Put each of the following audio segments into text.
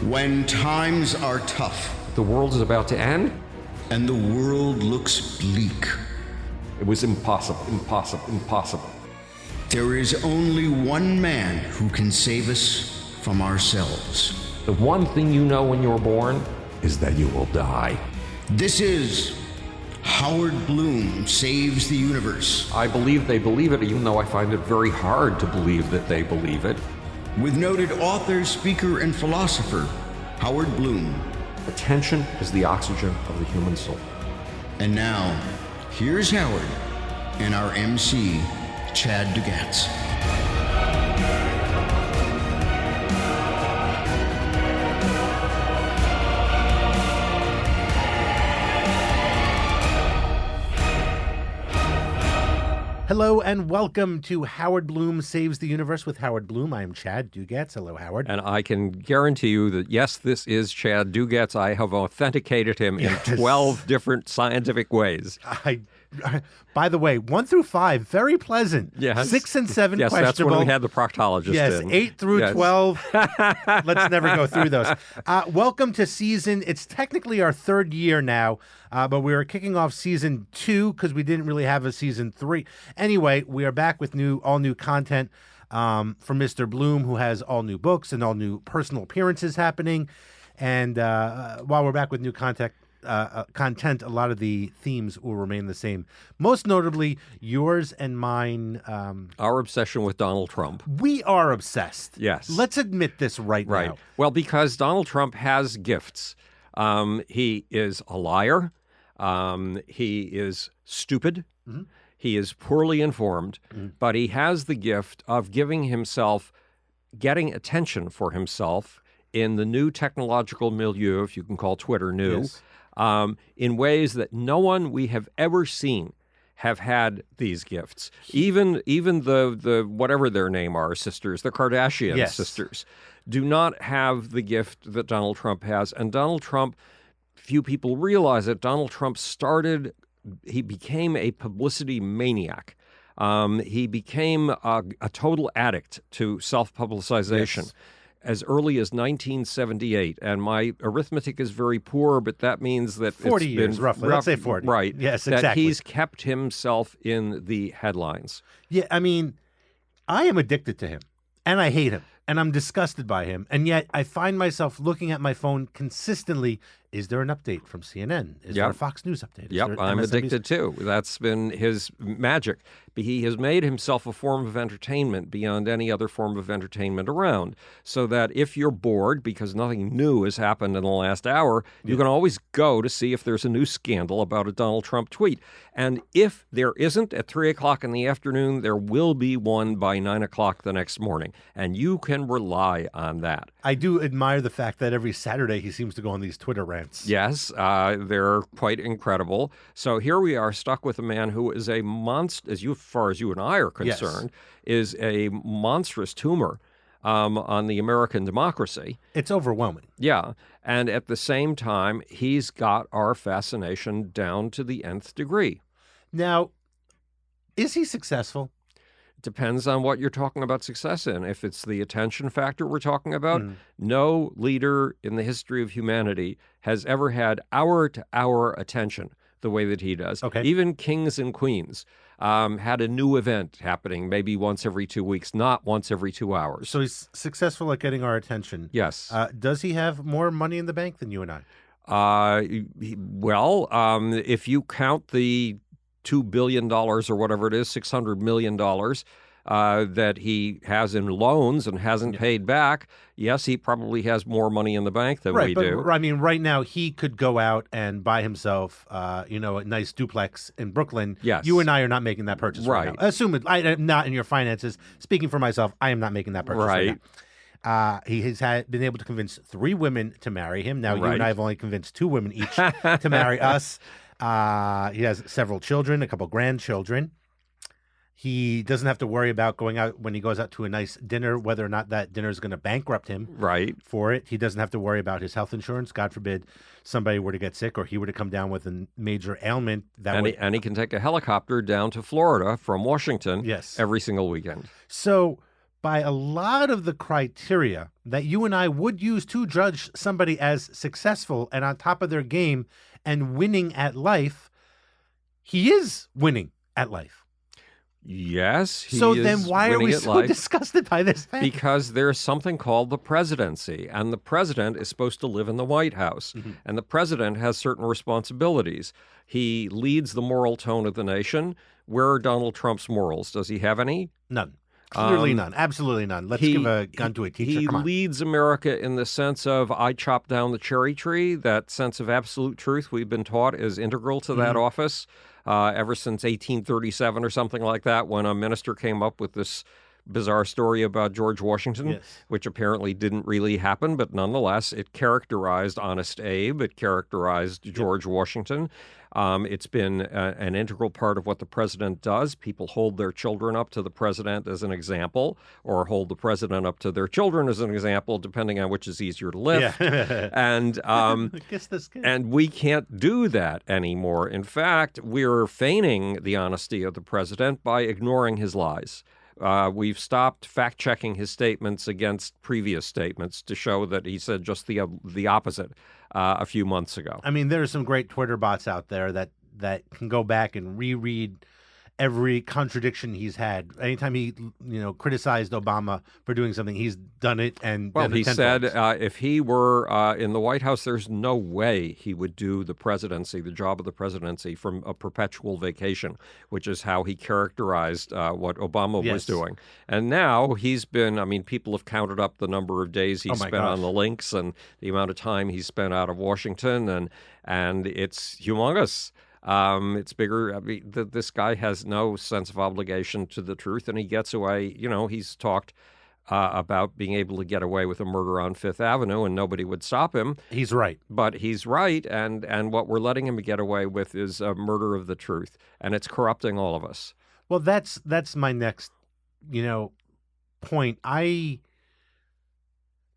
When times are tough The world is about to end? and the world looks bleak, It was impossible. there is only one man who can save us from ourselves. The one thing you know when you're born is that you will die. This is Howard Bloom Saves the Universe, I believe they believe it, even though I find it very hard to believe that they believe it. with noted author, speaker, and philosopher Howard Bloom. Attention is the oxygen of the human soul. And now, here's Howard and our MC, Chad Dugatz. Hello and welcome to Howard Bloom Saves the Universe with Howard Bloom. I am Chad Dugatz. Hello, Howard. And I can guarantee you that, yes, this is Chad Dugatz. I have authenticated him in 12 different scientific ways. By the way, 1 through 5, very pleasant. Yes. 6 and 7, Yes, that's questionable. when we had the proctologist Yes, in. 8 through Yes. 12. Let's never go through those. Welcome to it's technically our third year now, but we are kicking off season 2 because we didn't really have a season 3. Anyway, we are back with all new content from Mr. Bloom, who has all new books and all new personal appearances happening. And while we're back with new content, a lot of the themes will remain the same. Most notably, yours and mine. Our obsession with Donald Trump. We are obsessed. Yes. Let's admit this right now. Well, because Donald Trump has gifts. He is a liar. He is stupid. Mm-hmm. He is poorly informed. Mm-hmm. But he has the gift of getting attention for himself in the new technological milieu, if you can call Twitter new. Yes. In ways that no one we have ever seen have had these gifts. Even the whatever their name are, sisters, the Kardashian sisters, do not have the gift that Donald Trump has. And Donald Trump, few people realize it, Donald Trump he became a publicity maniac. He became a total addict to self-publicization. Yes. As early as 1978, and my arithmetic is very poor, but that means that 40 years, roughly. Let's say 40. Right. Yes, that exactly. He's kept himself in the headlines. Yeah, I mean, I am addicted to him, and I hate him, and I'm disgusted by him, and yet I find myself looking at my phone consistently. Is there an update from CNN? Is there a Fox News update? Yep, I'm addicted too. That's been his magic. He has made himself a form of entertainment beyond any other form of entertainment around, so that if you're bored because nothing new has happened in the last hour, you can always go to see if there's a new scandal about a Donald Trump tweet. And if there isn't at 3 o'clock in the afternoon, there will be one by 9 o'clock the next morning, and you can rely on that. I do admire the fact that every Saturday he seems to go on these Twitter rants. Yes, they're quite incredible. So here we are stuck with a man who is a monster, as far as you and I are concerned, is a monstrous tumor on the American democracy. It's overwhelming. Yeah, and at the same time, he's got our fascination down to the nth degree. Now, is he successful? Depends on what you're talking about success in. If it's the attention factor we're talking about, no leader in the history of humanity has ever had hour-to-hour attention the way that he does. Okay. Even kings and queens had a new event happening maybe once every 2 weeks, not once every 2 hours. So he's successful at getting our attention. Yes. Does he have more money in the bank than you and I? If you count the $2 billion or whatever it is, $600 million that he has in loans and hasn't paid back, yes, he probably has more money in the bank than we do. I mean, right now he could go out and buy himself, a nice duplex in Brooklyn. Yes. You and I are not making that purchase right now. Assume it. I am not in your finances. Speaking for myself, I am not making that purchase right now. He has been able to convince 3 women to marry him. Now, you and I have only convinced 2 women each to marry us. He has several children, a couple grandchildren. He doesn't have to worry about going out when he goes out to a nice dinner, whether or not that dinner is going to bankrupt him for it. He doesn't have to worry about his health insurance. God forbid somebody were to get sick or he were to come down with a major ailment. And he can take a helicopter down to Florida from Washington every single weekend. So by a lot of the criteria that you and I would use to judge somebody as successful and on top of their game and winning at life. He is winning at life. Yes, he so is then why are we so life disgusted by this thing? Because there's something called the presidency, and the president is supposed to live in the White House, and the president has certain responsibilities. He leads the moral tone of the nation. Where are Donald Trump's morals? Does he have any? None. Clearly none. Absolutely none. Let's give a gun to a teacher. He Come on. leads America in the sense of, I chopped down the cherry tree. That sense of absolute truth we've been taught is integral to that office ever since 1837 or something like that, when a minister came up with this bizarre story about George Washington, which apparently didn't really happen, but nonetheless, it characterized Honest Abe. It characterized George Washington. It's been an integral part of what the president does. People hold their children up to the president as an example, or hold the president up to their children as an example, depending on which is easier to lift. And and we can't do that anymore. In fact, we're feigning the honesty of the president by ignoring his lies. We've stopped fact-checking his statements against previous statements to show that he said just the opposite a few months ago. I mean, there are some great Twitter bots out there that can go back and reread every contradiction he's had. Anytime he, criticized Obama for doing something, he's done it. And well, he said if he were in the White House, there's no way he would do the presidency, the job of the presidency, from a perpetual vacation, which is how he characterized what Obama was doing. And now he's been, people have counted up the number of days he spent on the links and the amount of time he spent out of Washington, and it's humongous. It's bigger. This guy has no sense of obligation to the truth, and he gets away. He's talked about being able to get away with a murder on Fifth Avenue, and nobody would stop him. He's right. But he's right, and what we're letting him get away with is a murder of the truth, and it's corrupting all of us. Well, that's my next, point. I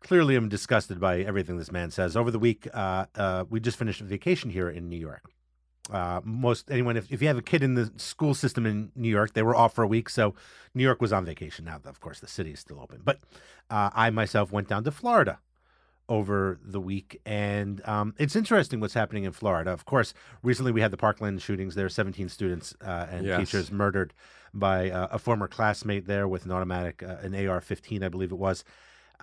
clearly am disgusted by everything this man says. Over the week, we just finished a vacation here in New York. If you have a kid in the school system in New York, they were off for a week, so New York was on vacation. Now, of course, the city is still open. But I myself went down to Florida over the week, and it's interesting what's happening in Florida. Of course, recently we had the Parkland shootings. There are 17 students and teachers murdered by a former classmate there with an automatic, an AR-15, I believe it was.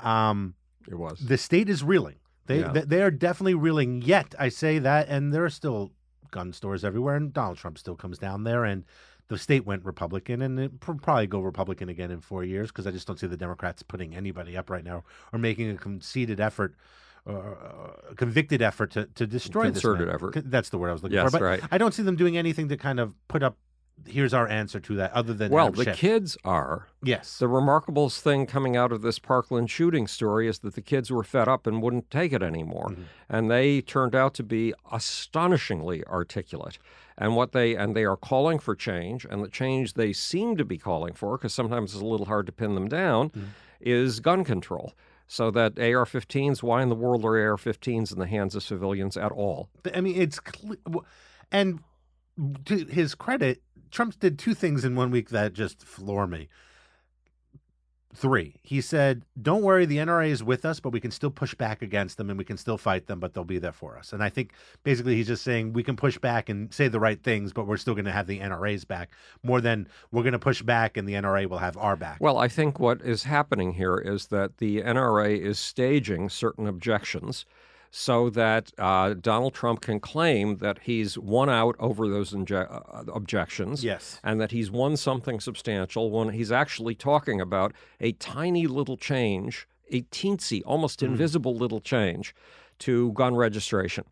It was. The state is reeling. They are definitely reeling. Yet, I say that, and there are still gun stores everywhere, and Donald Trump still comes down there, and the state went Republican, and it probably go Republican again in 4 years, because I just don't see the Democrats putting anybody up right now or making a convicted effort to destroy this man. Concerted effort. That's the word I was looking for. But right. I don't see them doing anything to kind of put up, here's our answer to that, other than the kids are. Yes. The remarkable thing coming out of this Parkland shooting story is that the kids were fed up and wouldn't take it anymore. And they turned out to be astonishingly articulate. And they are calling for change, and the change they seem to be calling for, because sometimes it's a little hard to pin them down, is gun control. So that AR-15s, why in the world are AR-15s in the hands of civilians at all? It's clear. And to his credit, Trump did two things in 1 week that just floor me. Three. He said, don't worry, the NRA is with us, but we can still push back against them and we can still fight them, but they'll be there for us. And I think basically he's just saying we can push back and say the right things, but we're still going to have the NRA's back, more than we're going to push back and the NRA will have our back. Well, I think what is happening here is that the NRA is staging certain objections so that Donald Trump can claim that he's won out over those objections, and that he's won something substantial when he's actually talking about a tiny little change, a teensy, almost invisible little change to gun registration.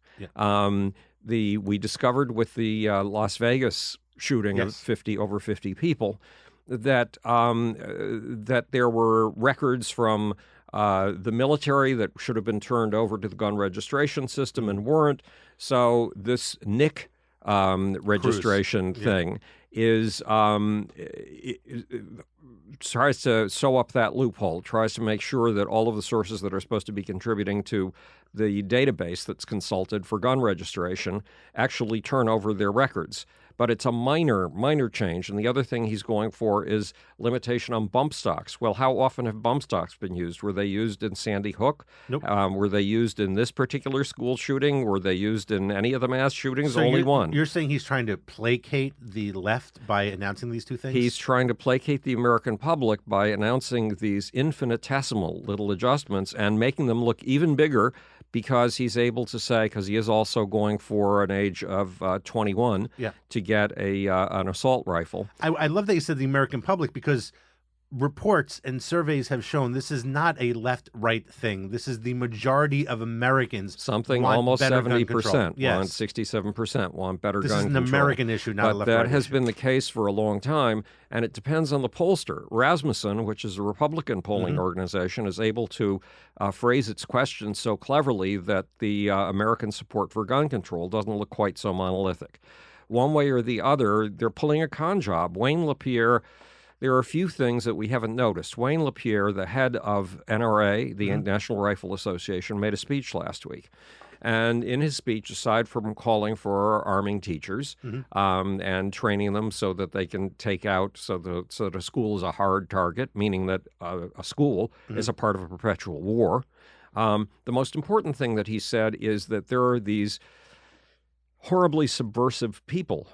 We discovered with the Las Vegas shooting of over 50 people that there were records from the military that should have been turned over to the gun registration system and weren't. So this NIC registration thing is tries to sew up that loophole, tries to make sure that all of the sources that are supposed to be contributing to the database that's consulted for gun registration actually turn over their records. But it's a minor change. And the other thing he's going for is limitation on bump stocks. Well, how often have bump stocks been used? Were they used in Sandy Hook? Nope. Were they used in this particular school shooting? Were they used in any of the mass shootings? So Only one. You're saying he's trying to placate the left by announcing these two things? He's trying to placate the American public by announcing these infinitesimal little adjustments and making them look even bigger, because he's able to say, because he is also going for an age of 21 to get an assault rifle. I love that you said the American public, because reports and surveys have shown this is not a left-right thing. This is the majority of Americans. Something almost 70% yes. want, 67% want better gun control. This is an American issue, not a left-right issue. But that has been the case for a long time, and it depends on the pollster. Rasmussen, which is a Republican polling organization, is able to phrase its questions so cleverly that the American support for gun control doesn't look quite so monolithic. One way or the other, they're pulling a con job. Wayne LaPierre... There are a few things that we haven't noticed. Wayne LaPierre, the head of NRA, the National Rifle Association, made a speech last week. And in his speech, aside from calling for arming teachers and training them so that they can take out, so that a school is a hard target, meaning that a school is a part of a perpetual war, the most important thing that he said is that there are these horribly subversive people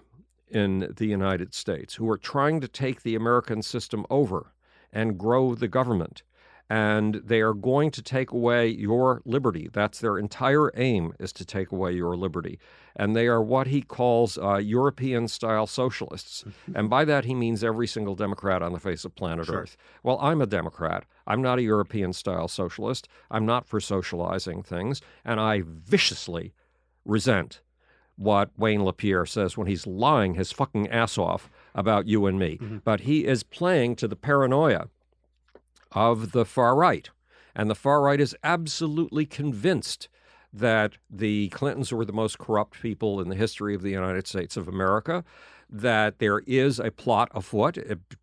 in the United States who are trying to take the American system over and grow the government. And they are going to take away your liberty. That's their entire aim, is to take away your liberty. And they are what he calls European-style socialists. And by that, he means every single Democrat on the face of planet Earth. Well, I'm a Democrat. I'm not a European-style socialist. I'm not for socializing things. And I viciously resent what Wayne LaPierre says when he's lying his fucking ass off about you and me. But he is playing to the paranoia of the far right. And the far right is absolutely convinced that the Clintons were the most corrupt people in the history of the United States of America, that there is a plot afoot.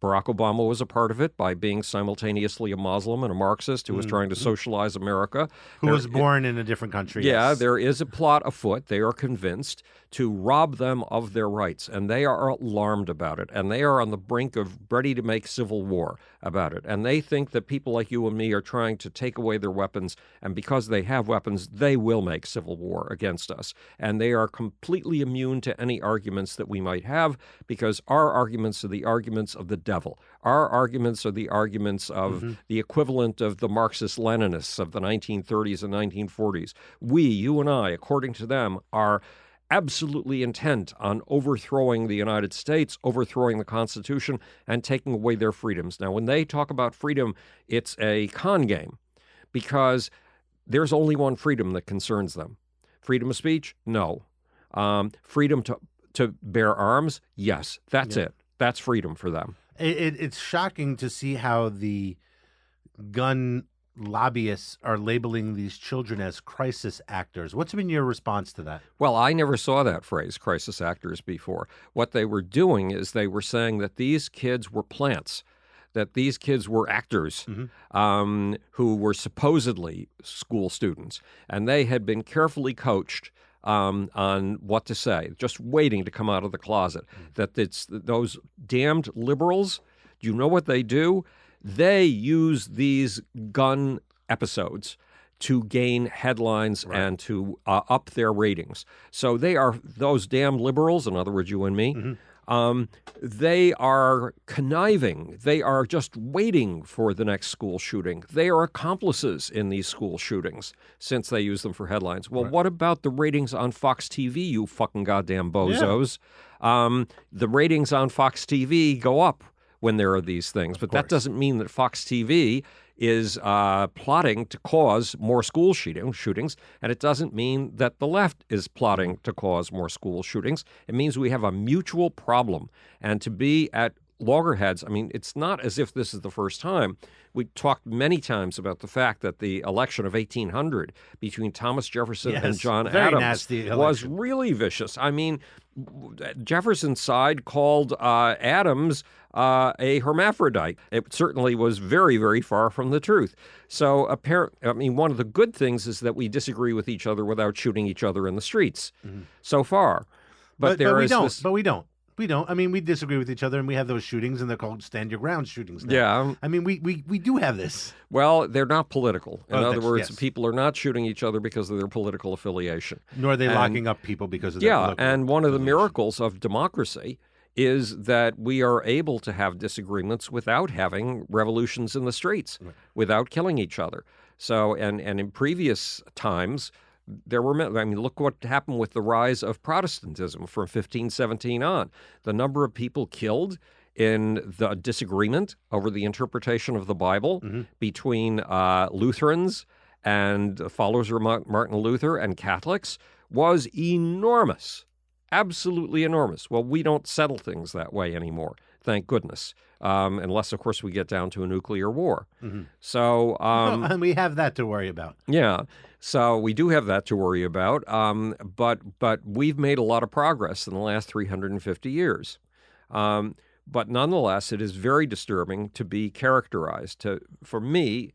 Barack Obama was a part of it by being simultaneously a Muslim and a Marxist who was trying to socialize America. Who was born in a different country. Yeah, yes. There is a plot afoot. They are convinced to rob them of their rights, and they are alarmed about it, and they are on the brink of ready to make civil war about it. And they think that people like you and me are trying to take away their weapons, and because they have weapons, they will make civil war against us. And they are completely immune to any arguments that we might have, because our arguments are the arguments of the devil. Our arguments are the arguments of the equivalent of the Marxist-Leninists of the 1930s and 1940s. We, you and I, according to them, are absolutely intent on overthrowing the United States, overthrowing the Constitution, and taking away their freedoms. Now, when they talk about freedom, it's a con game, because there's only one freedom that concerns them. Freedom of speech? No. Freedom to bear arms? Yes. That's it. That's freedom for them. It's shocking to see how the gun lobbyists are labeling these children as crisis actors. What's been your response to that? Well, I never saw that phrase, crisis actors, before. What they were doing is they were saying that these kids were plants, that these kids were actors who were supposedly school students, and they had been carefully coached on what to say, just waiting to come out of the closet. That it's those damned liberals, do you know what they do? They use these gun episodes to gain headlines and to up their ratings. So they are those damn liberals, in other words, you and me, they are conniving. They are just waiting for the next school shooting. They are accomplices in these school shootings since they use them for headlines. Well, what about the ratings on Fox TV, you fucking goddamn bozos? Yeah. The ratings on Fox TV go up when there are these things. But that doesn't mean that Fox TV is plotting to cause more school shootings, and it doesn't mean that the left is plotting to cause more school shootings. It means we have a mutual problem. And to be at loggerheads, I mean, it's not as if this is the first time. We talked many times about the fact that the election of 1800 between Thomas Jefferson and John Adams was really vicious. I mean, Jefferson's side called Adams a hermaphrodite. It certainly was very, very far from the truth. So, one of the good things is that we disagree with each other without shooting each other in the streets so far. But we don't. We don't. I mean, we disagree with each other, and we have those shootings, and they're called stand your ground shootings now. Yeah. I mean, we do have this. Well, they're not political. In other words, people are not shooting each other because of their political affiliation. Nor are they locking up people because of their political affiliation. And one of the miracles of democracy is that we are able to have disagreements without having revolutions in the streets, without killing each other. So, and in previous times, look what happened with the rise of Protestantism from 1517 on. The number of people killed in the disagreement over the interpretation of the Bible between Lutherans and followers of Martin Luther and Catholics was enormous, absolutely enormous. Well, we don't settle things that way anymore, thank goodness. Unless, of course, we get down to a nuclear war. So, and we have that to worry about. Yeah, so we do have that to worry about. But we've made a lot of progress in the last 350 years. But nonetheless, it is very disturbing to be characterized, for me,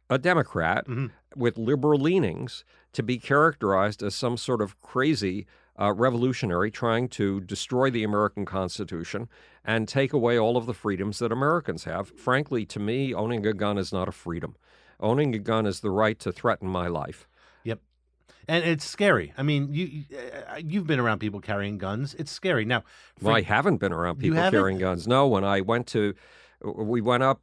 a Democrat with liberal leanings, to be characterized as some sort of crazy revolutionary trying to destroy the American Constitution and take away all of the freedoms that Americans have. Frankly, to me, owning a gun is not a freedom. Owning a gun is the right to threaten my life. Yep. And it's scary. I mean, you've been around people carrying guns. It's scary. Now, I haven't been around people carrying guns. No, when I we went up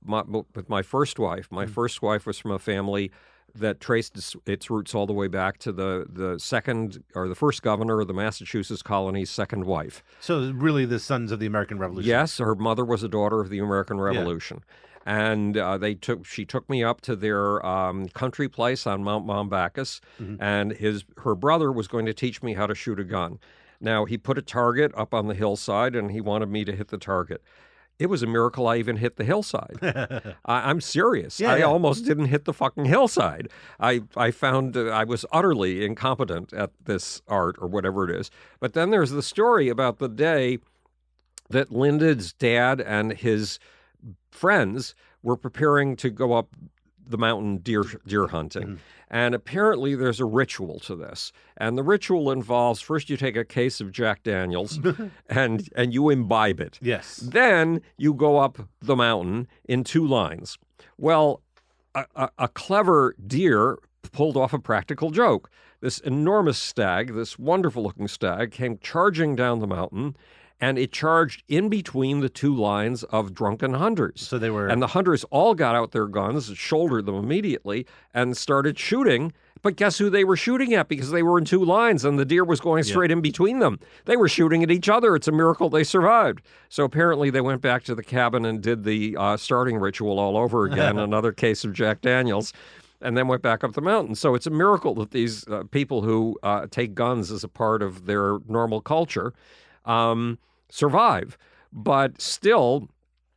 with my first wife. My first wife was from a family that traced its roots all the way back to the second or the first governor of the Massachusetts colony's second wife. So really the sons of the American Revolution. Yes, her mother was a daughter of the American Revolution. And she took me up to their country place on Mount Maumbacus, and her brother was going to teach me how to shoot a gun. Now, he put a target up on the hillside, and he wanted me to hit the target. It was a miracle I even hit the hillside. I'm serious. I almost didn't hit the fucking hillside. I found I was utterly incompetent at this art or whatever it is. But then there's the story about the day that Linda's dad and his friends were preparing to go up the mountain deer hunting. And apparently there's a ritual to this. And the ritual involves, first you take a case of Jack Daniels and you imbibe it. Yes. Then you go up the mountain in two lines. Well, a clever deer pulled off a practical joke. This enormous stag, this wonderful-looking stag, came charging down the mountain, and it charged in between the two lines of drunken hunters. So they were... And the hunters all got out their guns, shouldered them immediately, and started shooting. But guess who they were shooting at? Because they were in two lines, and the deer was going straight in between them. They were shooting at each other. It's a miracle they survived. So apparently they went back to the cabin and did the starting ritual all over again, another case of Jack Daniels, and then went back up the mountain. So it's a miracle that these people who take guns as a part of their normal culture survive. But still,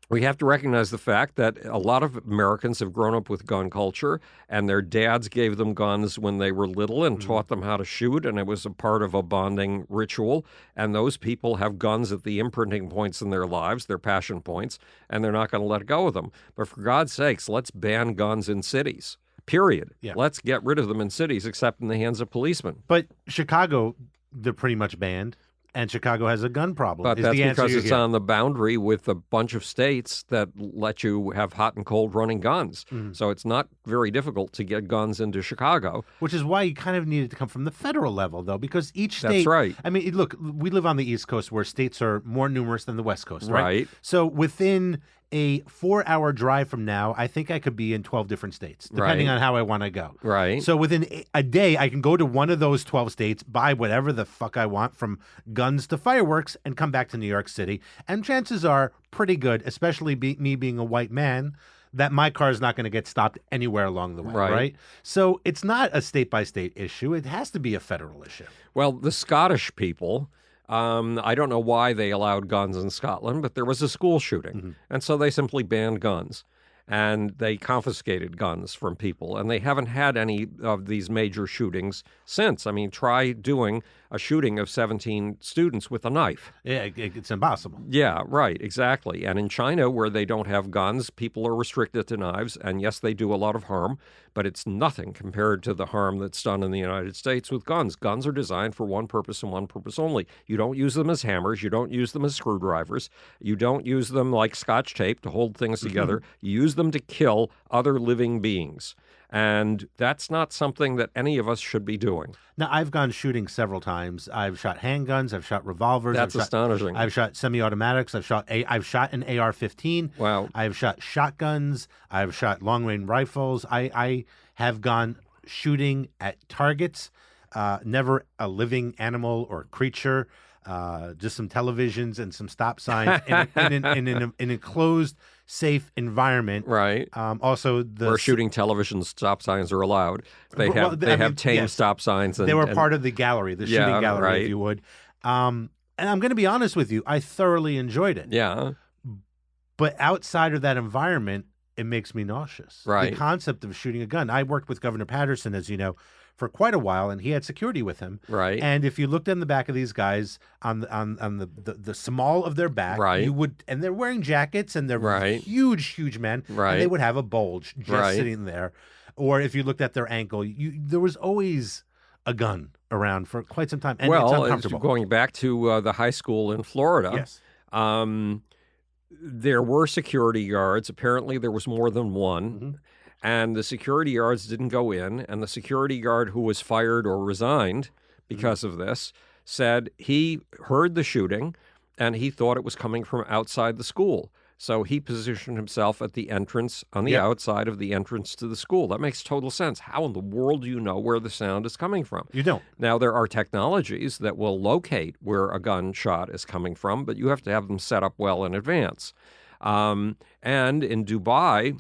we have to recognize the fact that a lot of Americans have grown up with gun culture, and their dads gave them guns when they were little and taught them how to shoot, and it was a part of a bonding ritual. And those people have guns at the imprinting points in their lives, their passion points, and they're not going to let go of them. But for God's sakes, let's ban guns in cities. Period. Yeah. Let's get rid of them in cities, except in the hands of policemen. But Chicago, they're pretty much banned. And Chicago has a gun problem. But that's because it's on the boundary with a bunch of states that let you have hot and cold running guns. So it's not very difficult to get guns into Chicago. Which is why you kind of need it to come from the federal level, though, because each state... That's right. I mean, look, we live on the East Coast where states are more numerous than the West Coast, right? Right. So within a 4-hour drive from now, I think I could be in 12 different states, depending on how I want to go. Right. So within a day, I can go to one of those 12 states, buy whatever the fuck I want, from guns to fireworks, and come back to New York City. And chances are pretty good, especially me being a white man, that my car is not going to get stopped anywhere along the way, right? So it's not a state-by-state issue. It has to be a federal issue. Well, the Scottish people I don't know why they allowed guns in Scotland, but there was a school shooting. And so they simply banned guns. And they confiscated guns from people. And they haven't had any of these major shootings since. I mean, try doing a shooting of 17 students with a knife. Yeah, it's impossible. Yeah, right, exactly. And in China, where they don't have guns, people are restricted to knives. And yes, they do a lot of harm, but it's nothing compared to the harm that's done in the United States with guns. Guns are designed for one purpose and one purpose only. You don't use them as hammers. You don't use them as screwdrivers. You don't use them like Scotch tape to hold things together. You use them to kill other living beings. And that's not something that any of us should be doing. Now, I've gone shooting several times. I've shot handguns. I've shot revolvers. That's astonishing. I've shot semi-automatics. I've shot an AR-15. Wow. I've shot shotguns. I've shot long-range rifles. I have gone shooting at targets, never a living animal or creature, just some televisions and some stop signs in an enclosed, safe environment. Right. Also, where shooting television stop signs are allowed. They have tame stop signs. They were part of the gallery, the shooting gallery, right. if you would. And I'm going to be honest with you, I thoroughly enjoyed it. Yeah. But outside of that environment, it makes me nauseous. Right. The concept of shooting a gun. I worked with Governor Patterson, as you know, for quite a while, and he had security with him. Right. And if you looked in the back of these guys on the small of their back, right. you would, and they're wearing jackets, and they're right. huge men, right. and they would have a bulge just sitting there. Or if you looked at their ankle, there was always a gun around for quite some time, and it's uncomfortable. Going back to the high school in Florida, yes. There were security guards. Apparently, there was more than one. And the security guards didn't go in, and the security guard who was fired or resigned because of this said he heard the shooting, and he thought it was coming from outside the school. So he positioned himself at the entrance, on the outside of the entrance to the school. That makes total sense. How in the world do you know where the sound is coming from? You don't. Now, there are technologies that will locate where a gunshot is coming from, but you have to have them set up well in advance. And in Dubai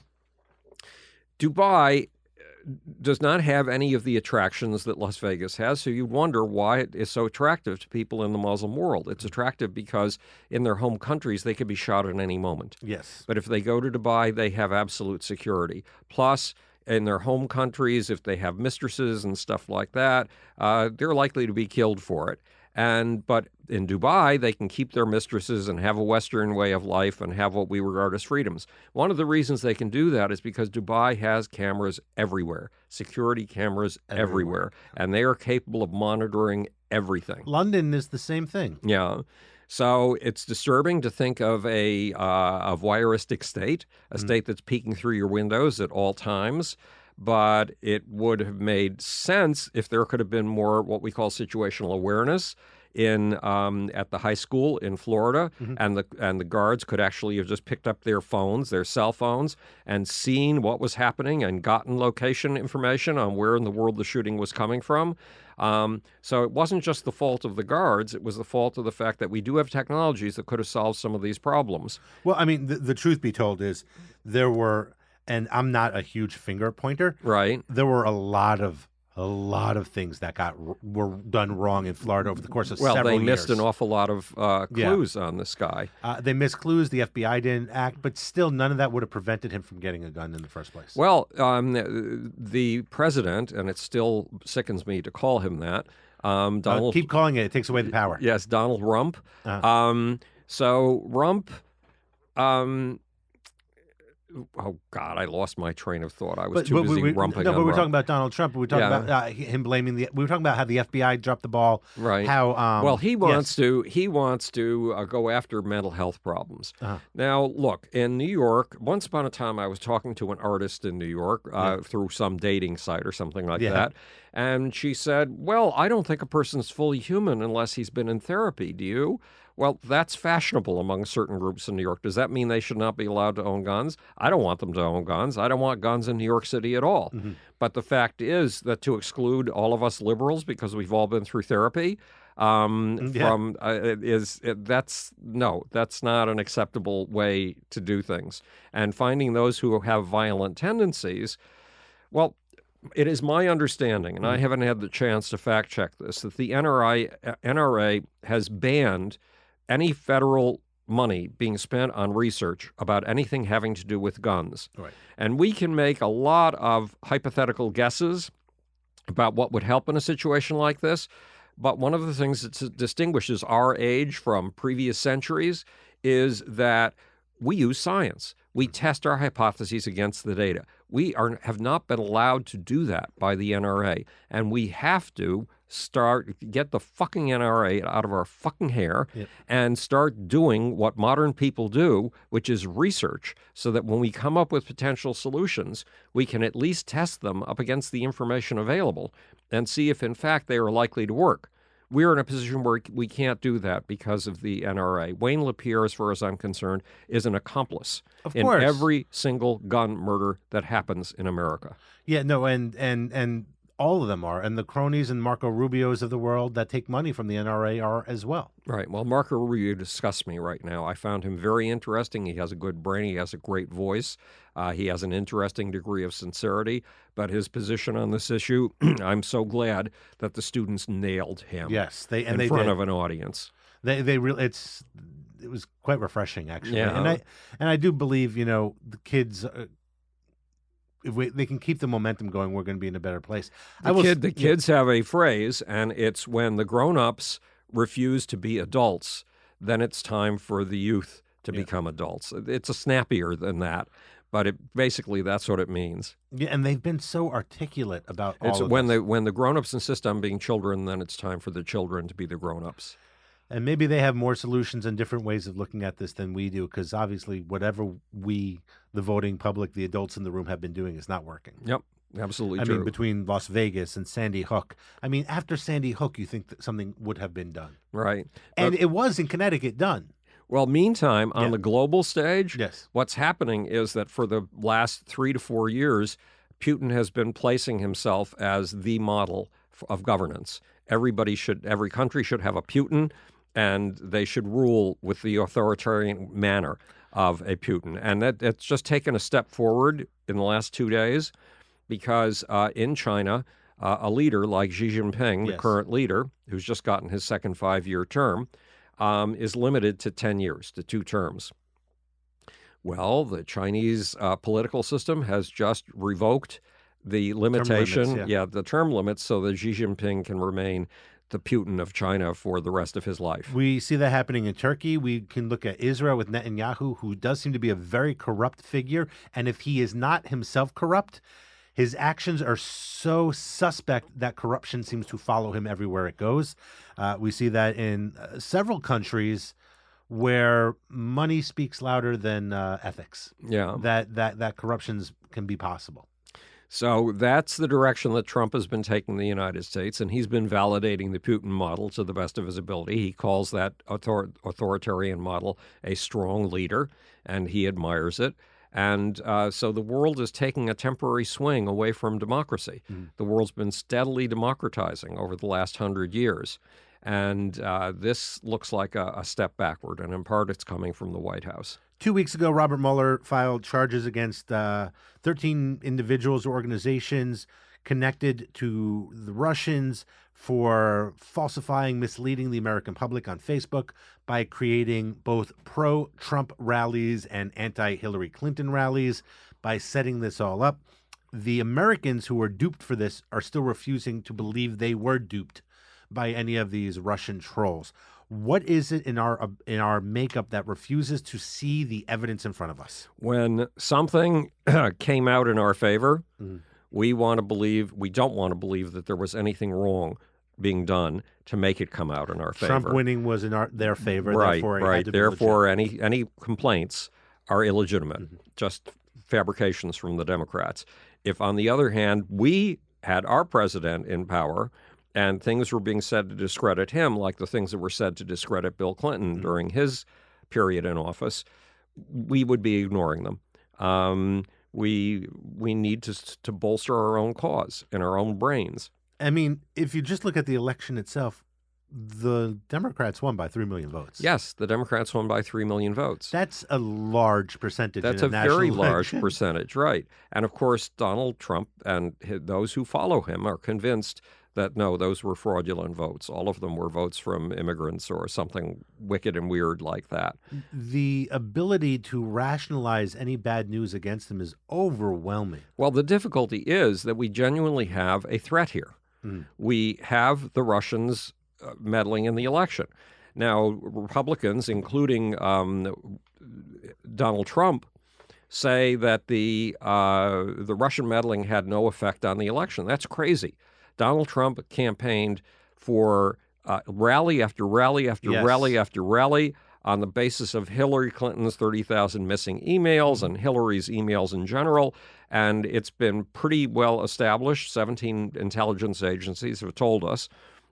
does not have any of the attractions that Las Vegas has, so you wonder why it is so attractive to people in the Muslim world. It's attractive because in their home countries, they could be shot at any moment. Yes. But if they go to Dubai, they have absolute security. Plus, in their home countries, if they have mistresses and stuff like that, they're likely to be killed for it. But in Dubai, they can keep their mistresses and have a Western way of life and have what we regard as freedoms. One of the reasons they can do that is because Dubai has cameras everywhere, security cameras everywhere, and they are capable of monitoring everything. London is the same thing. Yeah. So it's disturbing to think of a voyeuristic state, a state that's peeking through your windows at all times. But it would have made sense if there could have been more what we call situational awareness at the high school in Florida, and the guards could actually have just picked up their cell phones, and seen what was happening and gotten location information on where in the world the shooting was coming from. So it wasn't just the fault of the guards; it was the fault of the fact that we do have technologies that could have solved some of these problems. Well, I mean, the truth be told is there were. And I'm not a huge finger pointer. Right. There were a lot of things that were done wrong in Florida over the course of several years. Well, they missed an awful lot of clues on this guy. They missed clues. The FBI didn't act, but still, none of that would have prevented him from getting a gun in the first place. Well, the president, and it still sickens me to call him that. Donald. Keep calling it. It takes away the power. Yes, Donald Rump. So Rump. Oh, God, I lost my train of thought. I was too busy rumping. No, but we're talking about Donald Trump. We're talking about him blaming we were talking about how the FBI dropped the ball. Right. How? He wants to go after mental health problems. Now, look, in New York, once upon a time, I was talking to an artist in New York through some dating site or something like that. And she said, well, I don't think a person's fully human unless he's been in therapy. Do you? Well, that's fashionable among certain groups in New York. Does that mean they should not be allowed to own guns? I don't want them to own guns. I don't want guns in New York City at all. But the fact is that to exclude all of us liberals because we've all been through therapy that's not an acceptable way to do things. And finding those who have violent tendencies, well, It is my understanding, and I haven't had the chance to fact check this, that the NRA has banned any federal money being spent on research about anything having to do with guns. Right. And we can make a lot of hypothetical guesses about what would help in a situation like this. But one of the things that distinguishes our age from previous centuries is that we use science. We test our hypotheses against the data. We have not been allowed to do that by the NRA, and we have to get the fucking NRA out of our fucking hair and start doing what modern people do, which is research, so that when we come up with potential solutions, we can at least test them up against the information available and see if, in fact, they are likely to work. We're in a position where we can't do that because of the NRA. Wayne LaPierre, as far as I'm concerned, is an accomplice in every single gun murder that happens in America. Yeah, no, and all of them are. And the cronies and Marco Rubios of the world that take money from the NRA are as well. Right. Well, Marco Rubio disgusts me right now. I found him very interesting. He has a good brain. He has a great voice. He has an interesting degree of sincerity. But his position on this issue, I'm so glad that the students nailed him. Yes, they did. Of an audience. They really it was quite refreshing, actually. Yeah. And I do believe, the kids. If they can keep the momentum going, we're going to be in a better place. The kids have a phrase, and it's when the grown-ups refuse to be adults, then it's time for the youth to become adults. It's a snappier than that, but basically that's what it means. Yeah, and they've been so articulate about all of when this. When the grown-ups insist on being children, then it's time for the children to be the grown-ups. And maybe they have more solutions and different ways of looking at this than we do, because obviously whatever we, the voting public, the adults in the room have been doing is not working. Yep, absolutely true. I mean, between Las Vegas and Sandy Hook. I mean, after Sandy Hook, you think that something would have been done. Right. And it was in Connecticut done. Well, meantime, on the global stage, yes, what's happening is that for the last 3 to 4 years, Putin has been placing himself as the model of governance. Every country should have a Putin, and they should rule with the authoritarian manner of a Putin. And that's just taken a step forward in the last 2 days because in China, a leader like Xi Jinping, the current leader, who's just gotten his second 5-year term, is limited to 10 years, to 2 terms. Well, the Chinese political system has just revoked the limitation, the term limits, so that Xi Jinping can remain the Putin of China for the rest of his life. We see that happening in Turkey. We can look at Israel with Netanyahu, who does seem to be a very corrupt figure. And if he is not himself corrupt, his actions are so suspect that corruption seems to follow him everywhere it goes. We see that in several countries where money speaks louder than ethics. Yeah, that corruptions can be possible. So that's the direction that Trump has been taking the United States, and he's been validating the Putin model to the best of his ability. He calls that authoritarian model a strong leader, and he admires it. And so the world is taking a temporary swing away from democracy. The world's been steadily democratizing over the last 100 years. And this looks like a step backward, and in part it's coming from the White House. 2 weeks ago, Robert Mueller filed charges against 13 individuals or organizations connected to the Russians for falsifying, misleading the American public on Facebook by creating both pro-Trump rallies and anti-Hillary Clinton rallies. By setting this all up, the Americans who were duped for this are still refusing to believe they were duped by any of these Russian trolls. What is it in our makeup that refuses to see the evidence in front of us? When something came out in our favor, we don't want to believe that there was anything wrong being done to make it come out in our favor. Trump winning was in their favor. Right, Therefore, any complaints are illegitimate, just fabrications from the Democrats. If, on the other hand, we had our president in power and things were being said to discredit him, like the things that were said to discredit Bill Clinton during his period in office, we would be ignoring them. We need to bolster our own cause in our own brains. I mean, if you just look at the election itself, the Democrats won by 3 million votes. Yes, the Democrats won by 3 million votes. That's a large percentage. That's in a very large election. percentage, right. And of course, Donald Trump and those who follow him are convinced that, no, those were fraudulent votes. All of them were votes from immigrants or something wicked and weird like that. The ability to rationalize any bad news against them is overwhelming. Well, the difficulty is that we genuinely have a threat here. We have the Russians meddling in the election. Now, Republicans, including Donald Trump, say that the Russian meddling had no effect on the election. That's crazy. Donald Trump campaigned for rally after rally after rally after rally on the basis of Hillary Clinton's 30,000 missing emails and Hillary's emails in general. And it's been pretty well established. 17 intelligence agencies have told us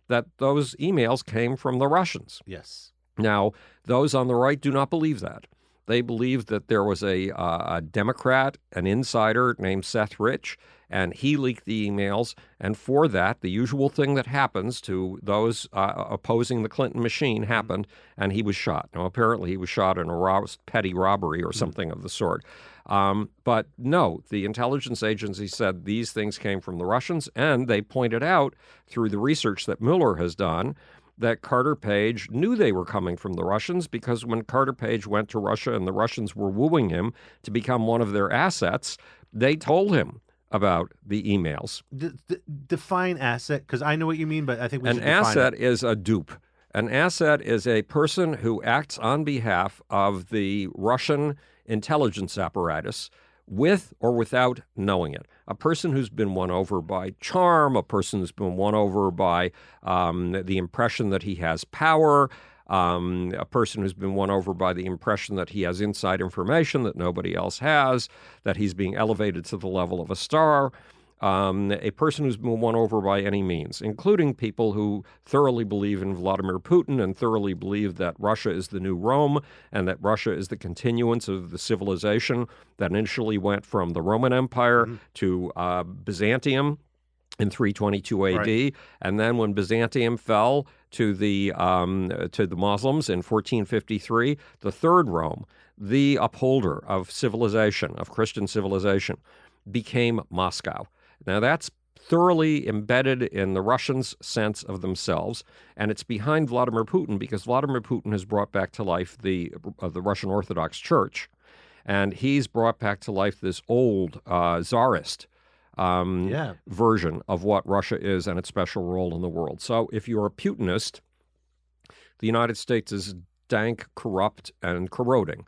that those emails came from the Russians. Yes. Now, those on the right do not believe that. They believe that there was a Democrat, an insider named Seth Rich, and he leaked the emails. And for that, the usual thing that happens to those opposing the Clinton machine happened, and he was shot. Now, apparently he was shot in a petty robbery or something of the sort. But no, the intelligence agency said these things came from the Russians, and they pointed out through the research that Mueller has done that Carter Page knew they were coming from the Russians, because when Carter Page went to Russia and the Russians were wooing him to become one of their assets, they told him about the emails. Define asset, because I know what you mean, but I think we should define it. An asset is a dupe. An asset is a person who acts on behalf of the Russian intelligence apparatus with or without knowing it. A person who's been won over by charm, a person who's been won over by the impression that he has power, a person who's been won over by the impression that he has inside information that nobody else has, that he's being elevated to the level of a star, a person who's been won over by any means, including people who thoroughly believe in Vladimir Putin and thoroughly believe that Russia is the new Rome and that Russia is the continuance of the civilization that initially went from the Roman Empire to Byzantium in 322 AD, right. And then when Byzantium fell to the Muslims in 1453, the Third Rome, the upholder of civilization, of Christian civilization, became Moscow. Now that's thoroughly embedded in the Russians' sense of themselves, and it's behind Vladimir Putin because Vladimir Putin has brought back to life the Russian Orthodox Church, and he's brought back to life this old czarist version of what Russia is and its special role in the world. So if you're a Putinist, the United States is dank, corrupt, and corroding.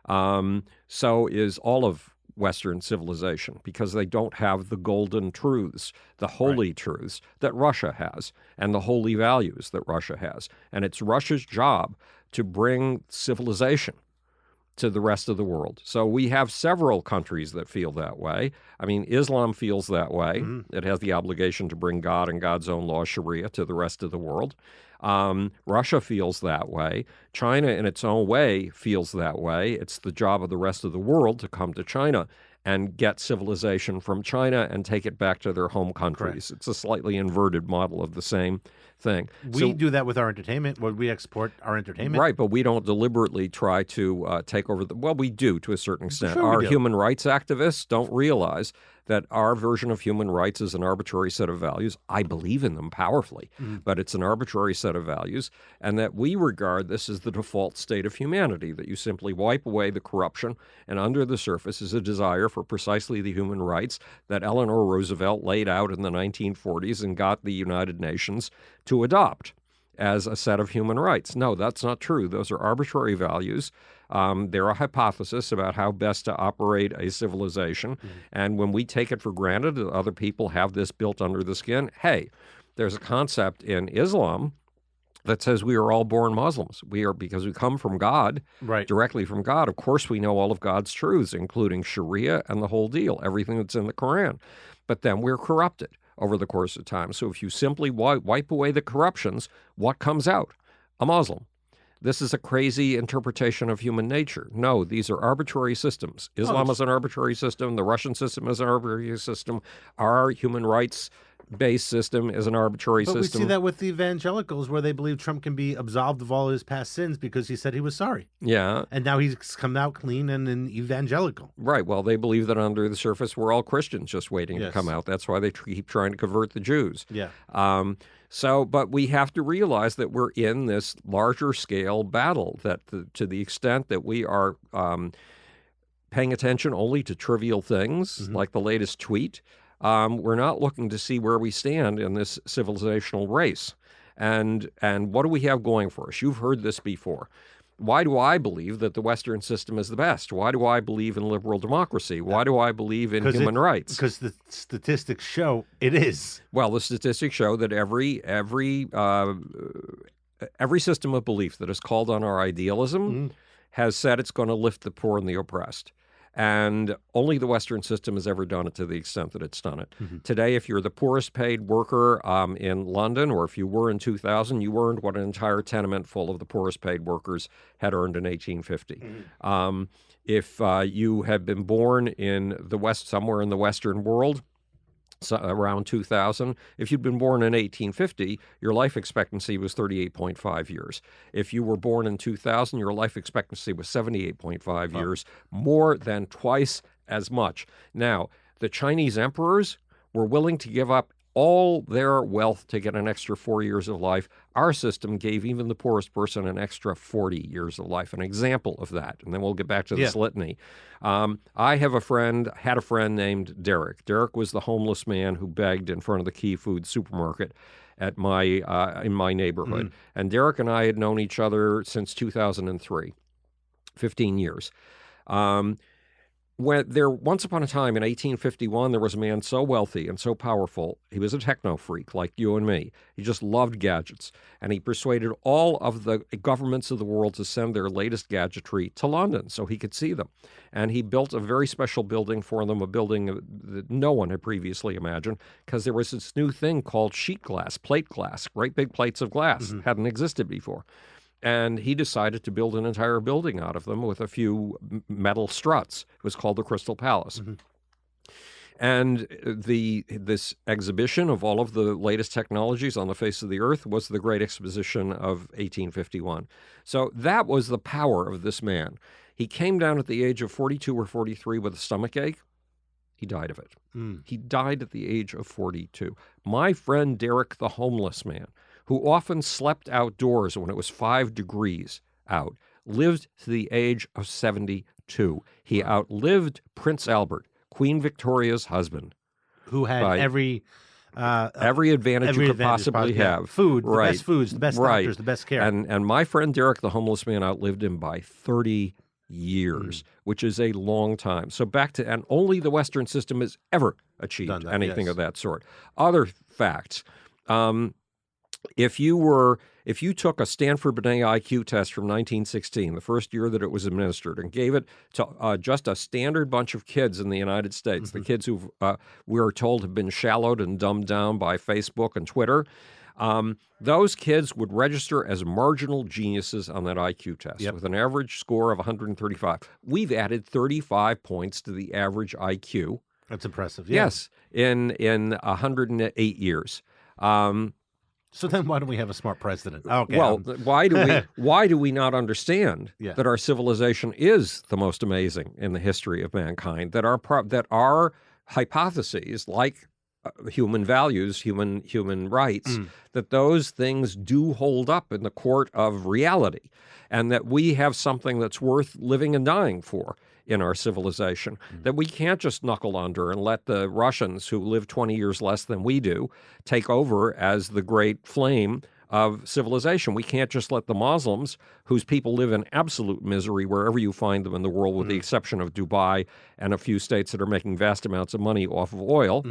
So is all of Western civilization, because they don't have the golden truths, the holy truths that Russia has, and the holy values that Russia has. And it's Russia's job to bring civilization to the rest of the world. So we have several countries that feel that way. I mean, Islam feels that way. It has the obligation to bring God and God's own law, Sharia, to the rest of the world. Russia feels that way. China, in its own way, feels that way. It's the job of the rest of the world to come to China and get civilization from China and take it back to their home countries. Correct. It's a slightly inverted model of the same thing. We do that with our entertainment. When we export our entertainment. Right, but we don't deliberately try to take over well, we do to a certain extent. Sure our human rights activists don't realize that our version of human rights is an arbitrary set of values. I believe in them powerfully, but it's an arbitrary set of values, and that we regard this as the default state of humanity, that you simply wipe away the corruption, and under the surface is a desire for precisely the human rights that Eleanor Roosevelt laid out in the 1940s and got the United Nations to adopt as a set of human rights. No, that's not true. Those are arbitrary values. They're a hypothesis about how best to operate a civilization. And when we take it for granted that other people have this built under the skin, hey, there's a concept in Islam that says we are all born Muslims. We are, because we come from God, directly from God. Of course, we know all of God's truths, including Sharia and the whole deal, everything that's in the Quran. But then we're corrupted over the course of time. So if you simply wipe away the corruptions, what comes out? A Muslim. This is a crazy interpretation of human nature. No, these are arbitrary systems. Islam is an arbitrary system. The Russian system is an arbitrary system. Our human rights based system is an arbitrary But system. we see that with the evangelicals, where they believe Trump can be absolved of all his past sins because he said he was sorry. Yeah. And now he's come out clean and an evangelical. Right. Well, they believe that under the surface we're all Christians just waiting to come out. That's why they keep trying to convert the Jews. Yeah. But we have to realize that we're in this larger scale battle, that to the extent that we are paying attention only to trivial things like the latest tweet, we're not looking to see where we stand in this civilizational race. And what do we have going for us? You've heard this before. Why do I believe that the Western system is the best? Why do I believe in liberal democracy? Why do I believe in human rights? Because the statistics show it is. Well, the statistics show that every system of belief that is called on our idealism has said it's going to lift the poor and the oppressed. And only the Western system has ever done it to the extent that it's done it. Today, if you're the poorest paid worker in London, or if you were in 2000, you earned what an entire tenement full of the poorest paid workers had earned in 1850. If you had been born in the West, somewhere in the Western world, around 2000, if you'd been born in 1850, your life expectancy was 38.5 years. If you were born in 2000, your life expectancy was 78.5 years, more than twice as much. Now, the Chinese emperors were willing to give up all their wealth to get an extra 4 years of life. Our system gave even the poorest person an extra 40 years of life, an example of that. And then we'll get back to this litany. I had a friend named Derek. Derek was the homeless man who begged in front of the Key Food supermarket at in my neighborhood. And Derek and I had known each other since 2003, 15 years. Once upon a time in 1851, there was a man so wealthy and so powerful. He was a techno freak like you and me. He just loved gadgets. And he persuaded all of the governments of the world to send their latest gadgetry to London so he could see them. And he built a very special building for them, a building that no one had previously imagined, because there was this new thing called sheet glass, plate glass, great big plates of glass. Hadn't existed before. And he decided to build an entire building out of them with a few metal struts. It was called the Crystal Palace. And this exhibition of all of the latest technologies on the face of the earth was the Great Exposition of 1851. So that was the power of this man. He came down at the age of 42 or 43 with a stomach ache. He died of it. He died at the age of 42. My friend Derek, the homeless man, who often slept outdoors when it was 5 degrees out, lived to the age of 72. He outlived Prince Albert, Queen Victoria's husband, who had every advantage you could possibly have. Food, the best foods, the best doctors, the best care. And my friend Derek, the homeless man, outlived him by 30 years, which is a long time. So and only the Western system has ever achieved anything of that sort. Other facts. If you took a Stanford Binet IQ test from 1916, the first year that it was administered, and gave it to just a standard bunch of kids in the United States, the kids who we are told have been shallowed and dumbed down by Facebook and Twitter, those kids would register as marginal geniuses on that IQ test with an average score of 135. We've added 35 points to the average IQ. That's impressive. Yes, in 108 years. So then why don't we have a smart president? Okay. Well, why do we not understand that our civilization is the most amazing in the history of mankind, that our hypotheses, like human values, human rights, that those things do hold up in the court of reality, and that we have something that's worth living and dying for in our civilization, that we can't just knuckle under and let the Russians, who live 20 years less than we do, take over as the great flame of civilization. We can't just let the Muslims, whose people live in absolute misery wherever you find them in the world, with the exception of Dubai and a few states that are making vast amounts of money off of oil,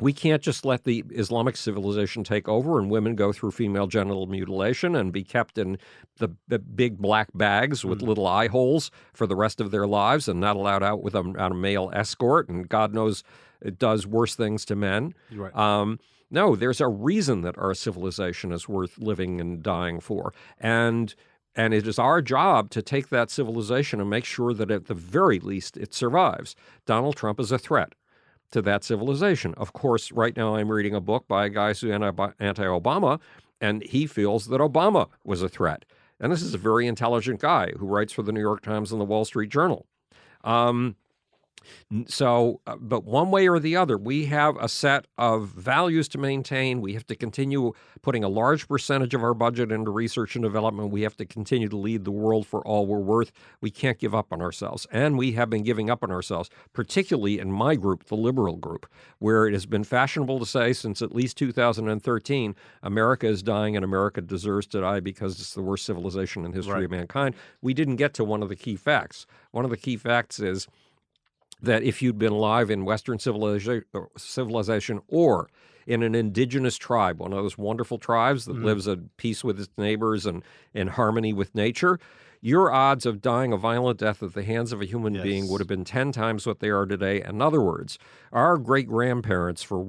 we can't just let the Islamic civilization take over and women go through female genital mutilation and be kept in the big black bags with little eye holes for the rest of their lives and not allowed out with a male escort, and God knows it does worse things to men. Right. No, there's a reason that our civilization is worth living and dying for. And it is our job to take that civilization and make sure that at the very least it survives. Donald Trump is a threat. to that civilization. Of course, right now I'm reading a book by a guy who's anti-Obama, and he feels that Obama was a threat. And this is a very intelligent guy who writes for the New York Times and the Wall Street Journal. But one way or the other, we have a set of values to maintain. We have to continue putting a large percentage of our budget into research and development. We have to continue to lead the world for all we're worth. We can't give up on ourselves. And we have been giving up on ourselves, particularly in my group, the liberal group, where it has been fashionable to say since at least 2013, America is dying and America deserves to die because it's the worst civilization in the history of mankind. We didn't get to one of the key facts. One of the key facts is that if you'd been alive in Western civilization or in an indigenous tribe, one of those wonderful tribes that lives at peace with its neighbors and in harmony with nature, your odds of dying a violent death at the hands of a human being would have been 10 times what they are today. In other words, our great-grandparents, in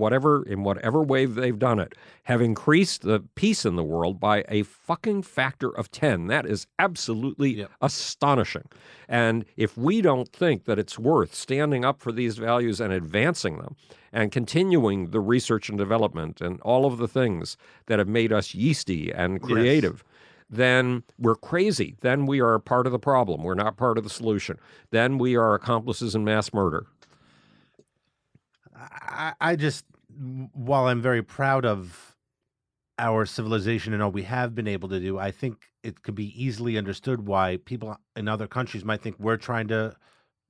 whatever way they've done it, have increased the peace in the world by a fucking factor of 10. That is absolutely astonishing. And if we don't think that it's worth standing up for these values and advancing them and continuing the research and development and all of the things that have made us yeasty and creative, then we're crazy. Then we are part of the problem. We're not part of the solution. Then we are accomplices in mass murder. I just, while I'm very proud of our civilization and all we have been able to do, I think it could be easily understood why people in other countries might think we're trying to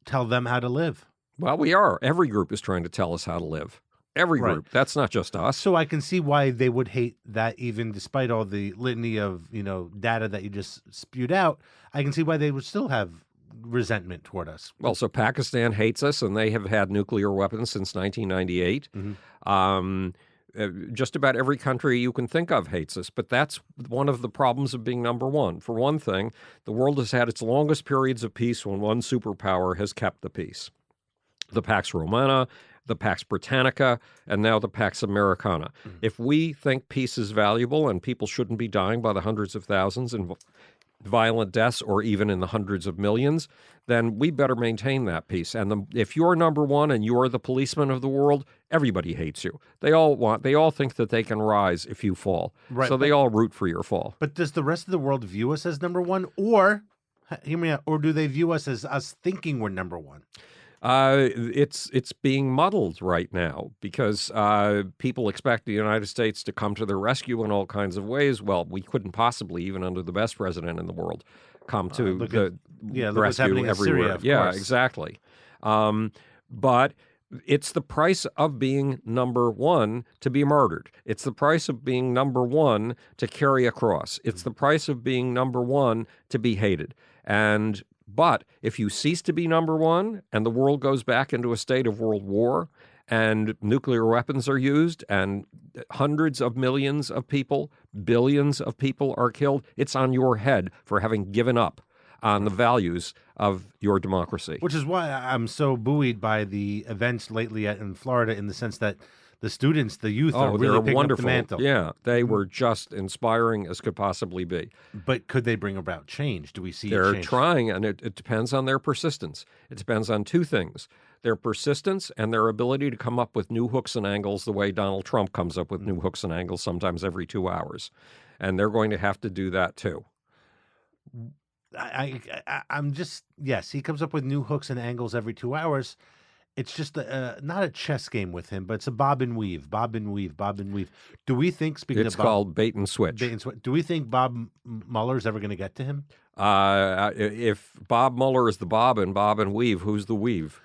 tell them how to live. Well, we are. Every group is trying to tell us how to live. Every group. That's not just us. So I can see why they would hate that, even despite all the litany of, data that you just spewed out. I can see why they would still have resentment toward us. Well, so Pakistan hates us, and they have had nuclear weapons since 1998. Just about every country you can think of hates us, but that's one of the problems of being number one. For one thing, the world has had its longest periods of peace when one superpower has kept the peace. The Pax Romana, the Pax Britannica, and now the Pax Americana. If we think peace is valuable and people shouldn't be dying by the hundreds of thousands in violent deaths or even in the hundreds of millions, then we better maintain that peace. And if you're number one and you're the policeman of the world, everybody hates you. They all think that they can rise if you fall. Right, so they all root for your fall. But does the rest of the world view us as number one, or do they view us as us thinking we're number one? It's being muddled right now because people expect the United States to come to their rescue in all kinds of ways. Well, we couldn't possibly, even under the best president in the world, come to the rescue everywhere. Syria, Exactly. But it's the price of being number one to be murdered. It's the price of being number one to carry a cross. It's the price of being number one to be hated. But if you cease to be number one and the world goes back into a state of world war and nuclear weapons are used and hundreds of millions of people, billions of people are killed, it's on your head for having given up on the values of your democracy. Which is why I'm so buoyed by the events lately in Florida, in the sense that the students, the youth, are really picking wonderful. Up the mantle. Yeah, they were just inspiring as could possibly be. But could they bring about change? Do we see They're change? trying, and it depends on their persistence. It depends on two things: their persistence and their ability to come up with new hooks and angles the way Donald Trump comes up with new hooks and angles sometimes every 2 hours. And they're going to have to do that too. I'm just, yes, he comes up with new hooks and angles every 2 hours. It's just not a chess game with him, but it's a bob and weave. Do we think, it's called bait and switch. Do we think Bob Mueller is ever going to get to him? If Bob Mueller is the bob and weave, who's the weave?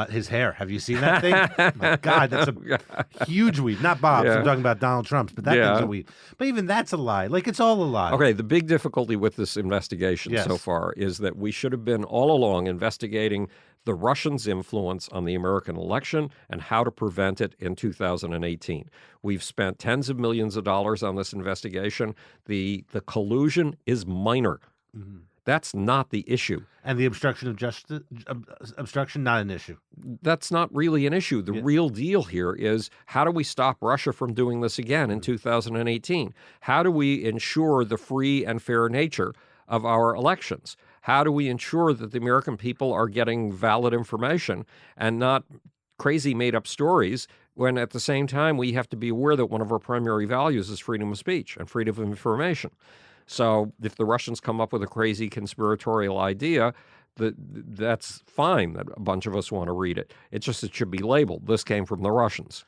His hair. Have you seen that thing? Oh my God, that's a huge weave. Not Bob's. I'm talking about Donald Trump's, but that thing's a weave. But even that's a lie. Like, it's all a lie. Okay, the big difficulty with this investigation so far is that we should have been all along investigating the Russians' influence on the American election and how to prevent it in 2018. We've spent tens of millions of dollars on this investigation. The collusion is minor. Mm-hmm. That's not the issue. And the obstruction of justice, obstruction, not an issue. That's not really an issue. The real deal here is, how do we stop Russia from doing this again in 2018? How do we ensure the free and fair nature of our elections? How do we ensure that the American people are getting valid information and not crazy made-up stories, when at the same time we have to be aware that one of our primary values is freedom of speech and freedom of information. So if the Russians come up with a crazy conspiratorial idea, that's fine that a bunch of us want to read it. It's just it should be labeled, this came from the Russians.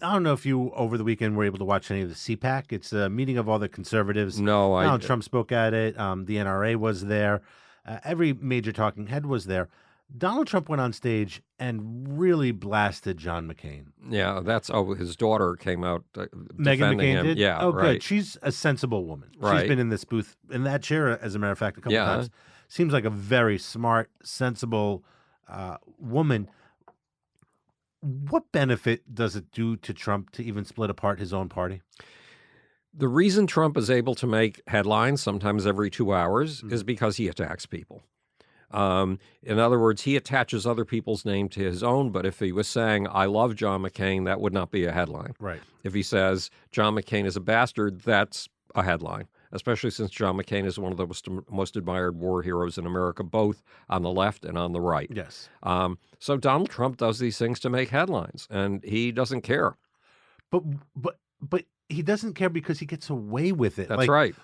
I don't know if you, over the weekend, were able to watch any of the CPAC. It's a meeting of all the conservatives. No, Donald Trump spoke at it. The NRA was there. Every major talking head was there. Donald Trump went on stage and really blasted John McCain. Yeah, his daughter came out Meghan defending McCain him. did? Yeah, oh, right. Good. She's a sensible woman. Right. She's been in this booth, in that chair, as a matter of fact, a couple times. Seems like a very smart, sensible woman. What benefit does it do to Trump to even split apart his own party? The reason Trump is able to make headlines sometimes every 2 hours is because he attacks people. In other words, he attaches other people's name to his own, but if he was saying, I love John McCain, that would not be a headline. Right. If he says, John McCain is a bastard, that's a headline, especially since John McCain is one of the most admired war heroes in America, both on the left and on the right. Yes. So Donald Trump does these things to make headlines, and he doesn't care. But he doesn't care because he gets away with it. That's right.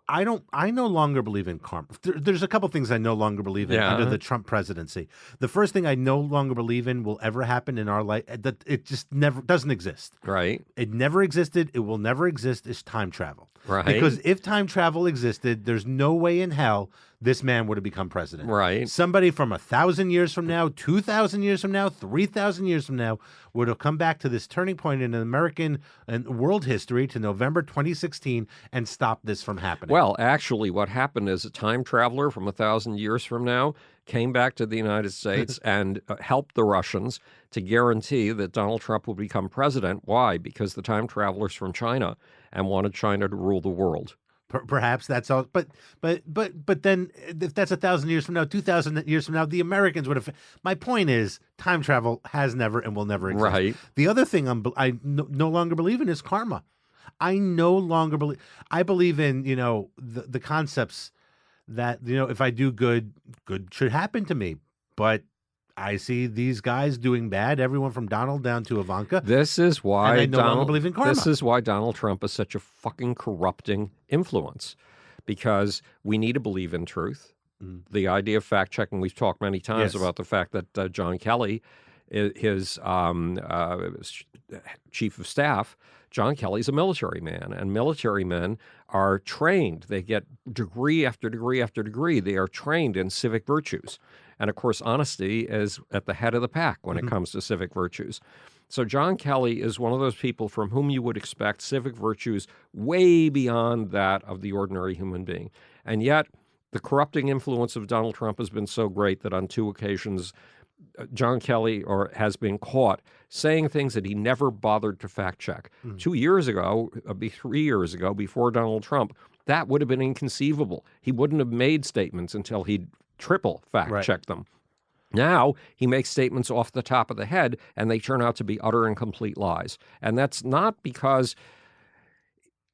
I no longer believe in karma. There's a couple things I no longer believe in under the Trump presidency. The first thing I no longer believe in will ever happen in our life, that it just never doesn't exist. Right. It never existed. It will never exist, is time travel. Right. Because if time travel existed, there's no way in hell this man would have become president. Right. Somebody from 1,000 years from now, 2,000 years from now, 3,000 years from now would have come back to this turning point in American and world history to November 2016 and stopped this from happening. Well, actually, what happened is a time traveler from 1,000 years from now came back to the United States and helped the Russians to guarantee that Donald Trump would become president. Why? Because the time travelers from China and wanted China to rule the world. Perhaps that's all, but then if that's 1,000 years from now, 2,000 years from now, the Americans would have. My point is, time travel has never and will never exist. Right. The other thing I no longer believe in is karma. I no longer believe. I believe in the concepts that if I do good should happen to me, but I see these guys doing bad, everyone from Donald down to Ivanka. This is why and I no longer believe in karma. This is why Donald Trump is such a fucking corrupting influence, because we need to believe in truth. The idea of fact-checking, we've talked many times about the fact that John Kelly, his chief of staff, John Kelly's a military man, and military men are trained. They get degree after degree after degree. They are trained in civic virtues. And, of course, honesty is at the head of the pack when it comes to civic virtues. So John Kelly is one of those people from whom you would expect civic virtues way beyond that of the ordinary human being. And yet the corrupting influence of Donald Trump has been so great that on 2 occasions John Kelly has been caught saying things that he never bothered to fact check. 2 years ago, 3 years ago, before Donald Trump, that would have been inconceivable. He wouldn't have made statements until he'd triple fact check them. Now he makes statements off the top of the head, and they turn out to be utter and complete lies. And that's not because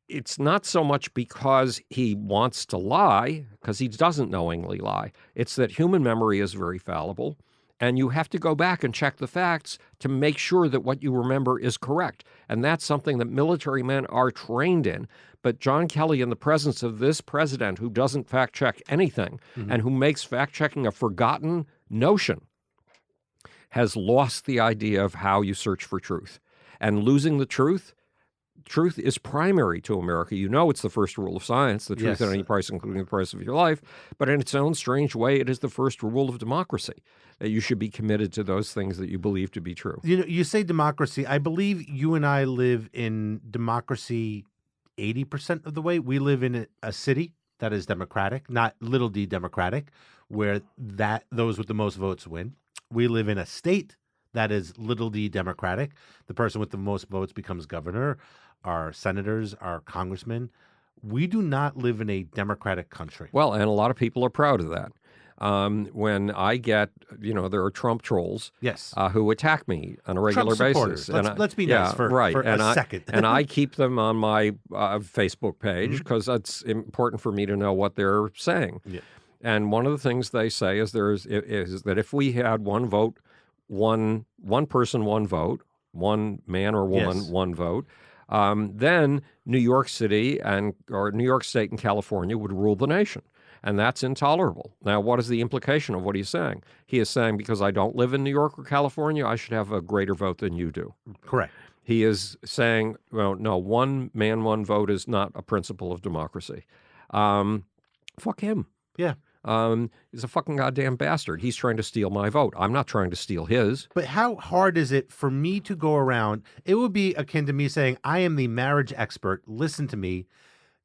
it's not so much because he wants to lie, because he doesn't knowingly lie. It's that human memory is very fallible, and you have to go back and check the facts to make sure that what you remember is correct. And that's something that military men are trained in. But John Kelly, in the presence of this president who doesn't fact-check anything and who makes fact-checking a forgotten notion, has lost the idea of how you search for truth. And losing the truth is primary to America. You know it's the first rule of science, the truth at any price, including the price of your life. But in its own strange way, it is the first rule of democracy, that you should be committed to those things that you believe to be true. You say democracy. I believe you and I live in democracy 80% of the way. We live in a city that is democratic, not little d democratic, where those with the most votes win. We live in a state that is little d democratic. The person with the most votes becomes governor, our senators, our congressmen. We do not live in a democratic country. Well, and a lot of people are proud of that. When I get, there are Trump trolls who attack me on a regular basis. Let's be nice for a second. And I keep them on my Facebook page because it's important for me to know what they're saying. Yeah. And one of the things they say is that if we had one vote one person, one vote, one man or woman, one vote. Then New York City or New York State and California would rule the nation. And that's intolerable. Now, what is the implication of what he's saying? He is saying because I don't live in New York or California, I should have a greater vote than you do. Correct. He is saying, well, no, one man, one vote is not a principle of democracy. Fuck him. Yeah. He's a fucking goddamn bastard. He's trying to steal my vote. I'm not trying to steal his. But how hard is it for me to go around? It would be akin to me saying, I am the marriage expert. Listen to me.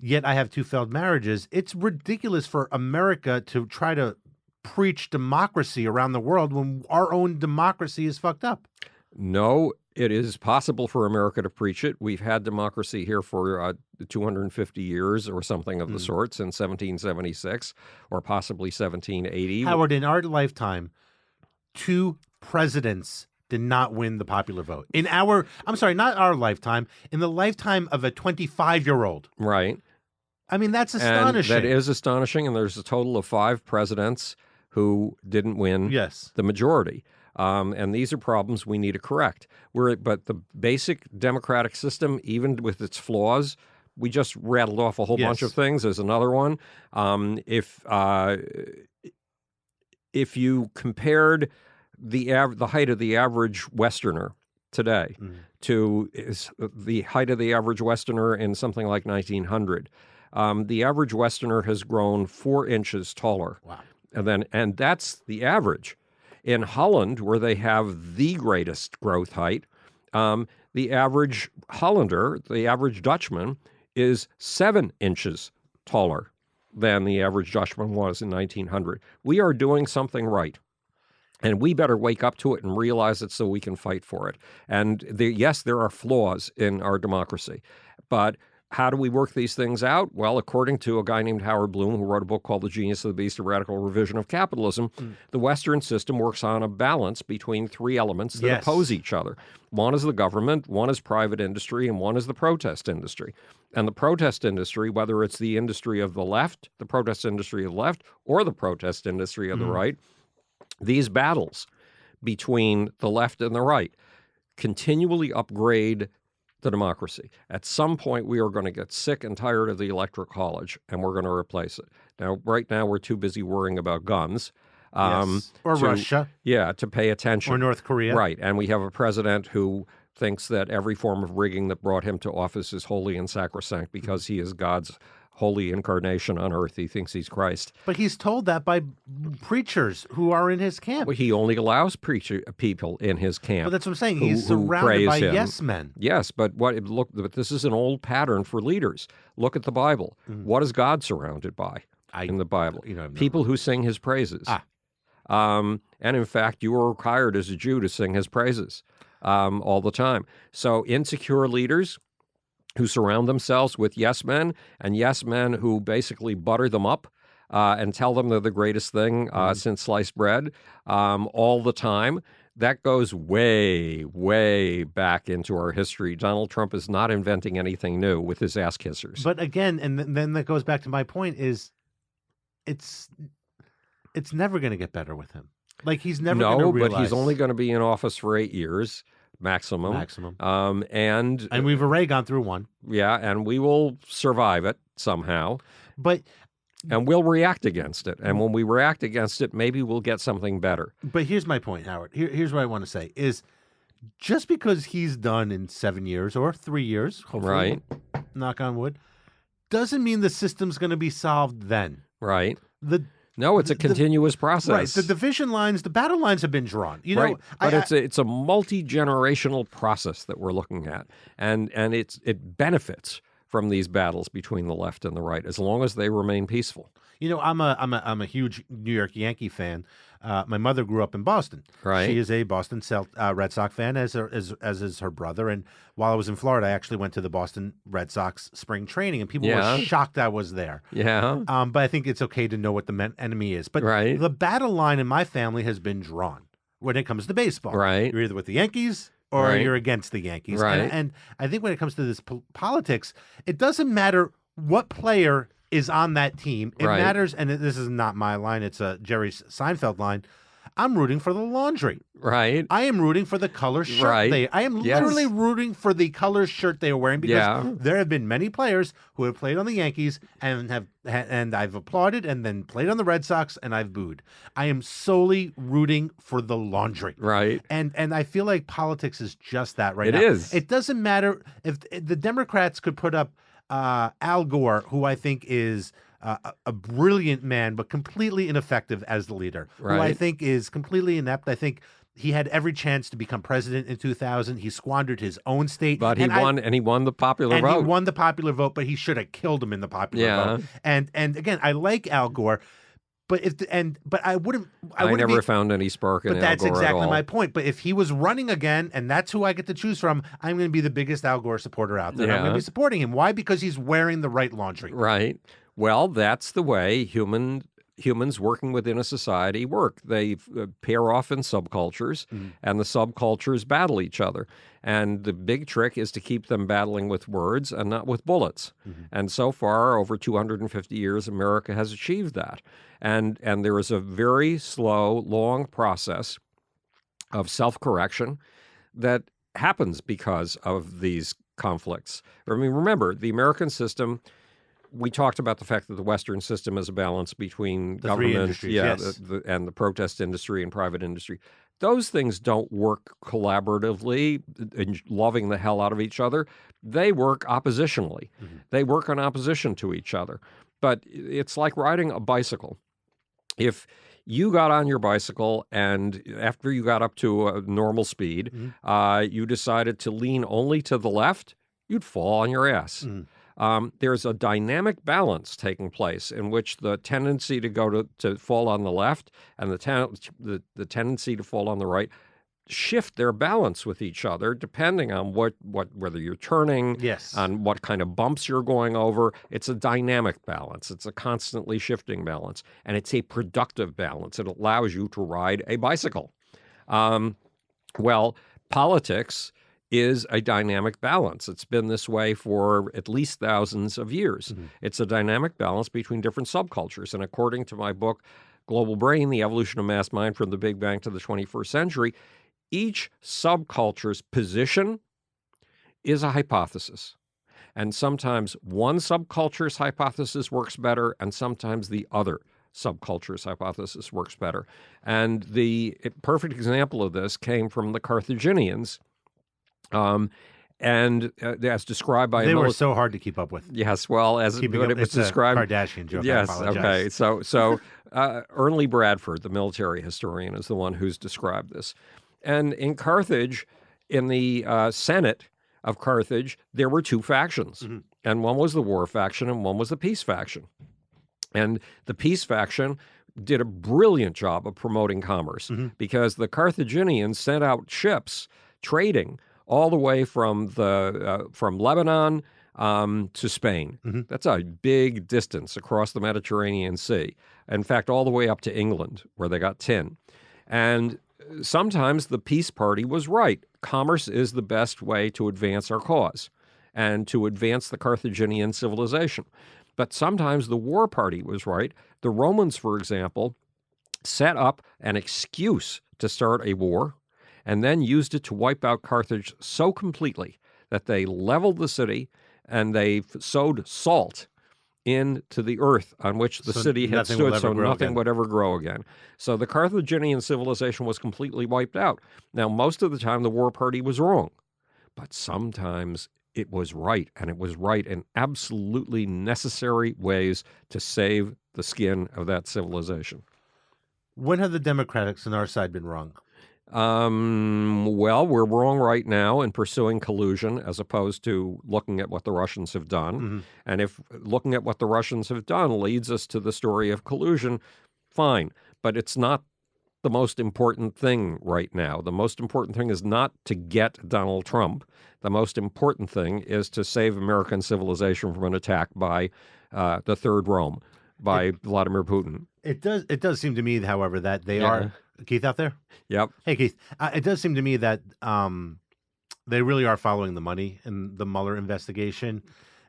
Yet I have 2 failed marriages. It's ridiculous for America to try to preach democracy around the world when our own democracy is fucked up. No, it is possible for America to preach it. We've had democracy here for 250 years or something of the sort since 1776 or possibly 1780. Howard, in our lifetime, 2 presidents did not win the popular vote. I'm sorry, not our lifetime, in the lifetime of a 25-year-old. Right. I mean, that's astonishing. And that is astonishing, and there's a total of 5 presidents who didn't win the majority. And these are problems we need to correct. But the basic democratic system, even with its flaws, we just rattled off a whole bunch of things. There's another one. If you compared the height of the average Westerner today to the height of the average Westerner in something like 1900, the average Westerner has grown 4 inches taller. Wow. And that's the average. In Holland, where they have the greatest growth height, the average Hollander, the average Dutchman, is 7 inches taller than the average Dutchman was in 1900. We are doing something right. And we better wake up to it and realize it so we can fight for it. And yes, there are flaws in our democracy. But how do we work these things out? Well, according to a guy named Howard Bloom, who wrote a book called The Genius of the Beast, A Radical Revision of Capitalism, the Western system works on a balance between 3 elements that oppose each other. One is the government, one is private industry, and one is the protest industry. And the protest industry, whether it's the industry of the left, the protest industry of the left, or the protest industry of the right, these battles between the left and the right continually upgrade the democracy. At some point, we are going to get sick and tired of the Electoral College, and we're going to replace it. Now, right now, we're too busy worrying about guns. Or Russia. Yeah, to pay attention. Or North Korea. Right, and we have a president who thinks that every form of rigging that brought him to office is holy and sacrosanct because he is God's holy incarnation on earth. He thinks he's Christ. But he's told that by preachers who are in his camp. Well, he only allows people in his camp. But that's what I'm saying. He's surrounded by yes men. Yes, but but this is an old pattern for leaders. Look at the Bible. What is God surrounded by in the Bible? People who sing his praises. And in fact, you are required as a Jew to sing his praises all the time. So insecure leaders who surround themselves with yes men, and yes men who basically butter them up and tell them they're the greatest thing since sliced bread all the time. That goes way, way back into our history. Donald Trump is not inventing anything new with his ass kissers. But again, and then that goes back to my point, is it's never going to get better with him. Like, he's never going to realize. No, but he's only going to be in office for 8 years. Maximum. And we've already gone through 1. Yeah, and we will survive it somehow. And we'll react against it. And when we react against it, maybe we'll get something better. But here's my point, Howard. Here's what I want to say is just because he's done in 7 years or 3 years, hopefully, knock on wood, doesn't mean the system's going to be solved then. Right. No, it's a continuous process. Right. The division lines, the battle lines have been drawn. Right. But it's a multi-generational process that we're looking at. And it benefits from these battles between the left and the right as long as they remain peaceful. I'm a huge New York Yankee fan. My mother grew up in Boston. Right. She is a Boston Red Sox fan, as is her brother. And while I was in Florida, I actually went to the Boston Red Sox spring training, and people were shocked I was there. Yeah. But I think it's okay to know what the enemy is. But the battle line in my family has been drawn when it comes to baseball. Right. You're either with the Yankees or you're against the Yankees. Right. And I think when it comes to this politics, it doesn't matter what player is on that team. It matters, and this is not my line, it's a Jerry Seinfeld line. I'm rooting for the laundry. Right. I am rooting for the color shirt. Right. I am literally rooting for the color shirt they are wearing because there have been many players who have played on the Yankees and I've applauded and then played on the Red Sox and I've booed. I am solely rooting for the laundry. Right. And I feel like politics is just that right now. It is. It doesn't matter if the Democrats could put up Al Gore, who I think is a brilliant man, but completely ineffective as the leader, who I think is completely inept. I think he had every chance to become president in 2000. He squandered his own state. But he won the popular vote. And he won the popular vote, but he should have killed him in the popular vote. And again, I like Al Gore, but I wouldn't. I never found any spark in Al Gore But that's exactly at all. my point. But if he was running again, and that's who I get to choose from, I'm going to be the biggest Al Gore supporter out there. I'm going to be supporting him. Why? Because he's wearing the right laundry. Right. Well, that's the way humans working within a society work. They pair off in subcultures, and the subcultures battle each other. And the big trick is to keep them battling with words and not with bullets. And so far, over 250 years, America has achieved that. And there is a very slow, long process of self-correction that happens because of these conflicts. I mean, remember, the American system... We talked about the fact that the Western system is a balance between the government and the protest industry and private industry. Those things don't work collaboratively, loving the hell out of each other. They work oppositionally. They work in opposition to each other. But it's like riding a bicycle. If you got on your bicycle and after you got up to a normal speed, you decided to lean only to the left, you'd fall on your ass. There's a dynamic balance taking place in which the tendency to fall on the left and the tendency to fall on the right shift their balance with each other depending on whether you're turning, on what kind of bumps you're going over. It's a dynamic balance. It's a constantly shifting balance, and it's a productive balance. It allows you to ride a bicycle. Well, politics is a dynamic balance. It's been this way for at least thousands of years. It's a dynamic balance between different subcultures. And according to my book, Global Brain, The Evolution of Mass Mind from the Big Bang to the 21st Century, each subculture's position is a hypothesis. And sometimes one subculture's hypothesis works better, and sometimes the other subculture's hypothesis works better. And the perfect example of this came from the Carthaginians, and as described by they were so hard to keep up with. Yes, well, as it was described, Kardashian joke. Yes, okay. So Ernley Bradford, the military historian, is the one who's described this. And in Carthage, in the Senate of Carthage, there were two factions, and one was the war faction, and one was the peace faction. And the peace faction did a brilliant job of promoting commerce because the Carthaginians sent out ships trading all the way from Lebanon to Spain. That's a big distance across the Mediterranean Sea. In fact, all the way up to England, where they got tin. And sometimes the peace party was right. Commerce is the best way to advance our cause and to advance the Carthaginian civilization. But sometimes the war party was right. The Romans, for example, set up an excuse to start a war and then used it to wipe out Carthage so completely that they leveled the city and they sowed salt into the earth on which the city had stood, so nothing would ever grow again. So the Carthaginian civilization was completely wiped out. Now, most of the time, the war party was wrong, but sometimes it was right, and it was right in absolutely necessary ways to save the skin of that civilization. When have the Democrats on our side been wrong? Well, we're wrong right now in pursuing collusion as opposed to looking at what the Russians have done. And if looking at what the Russians have done leads us to the story of collusion, fine. But it's not the most important thing right now. The most important thing is not to get Donald Trump. The most important thing is to save American civilization from an attack by the Third Rome, by Vladimir Putin. It does seem to me, however, that they are... Keith out there? Yep. Hey, Keith. It does seem to me that they really are following the money in the Mueller investigation.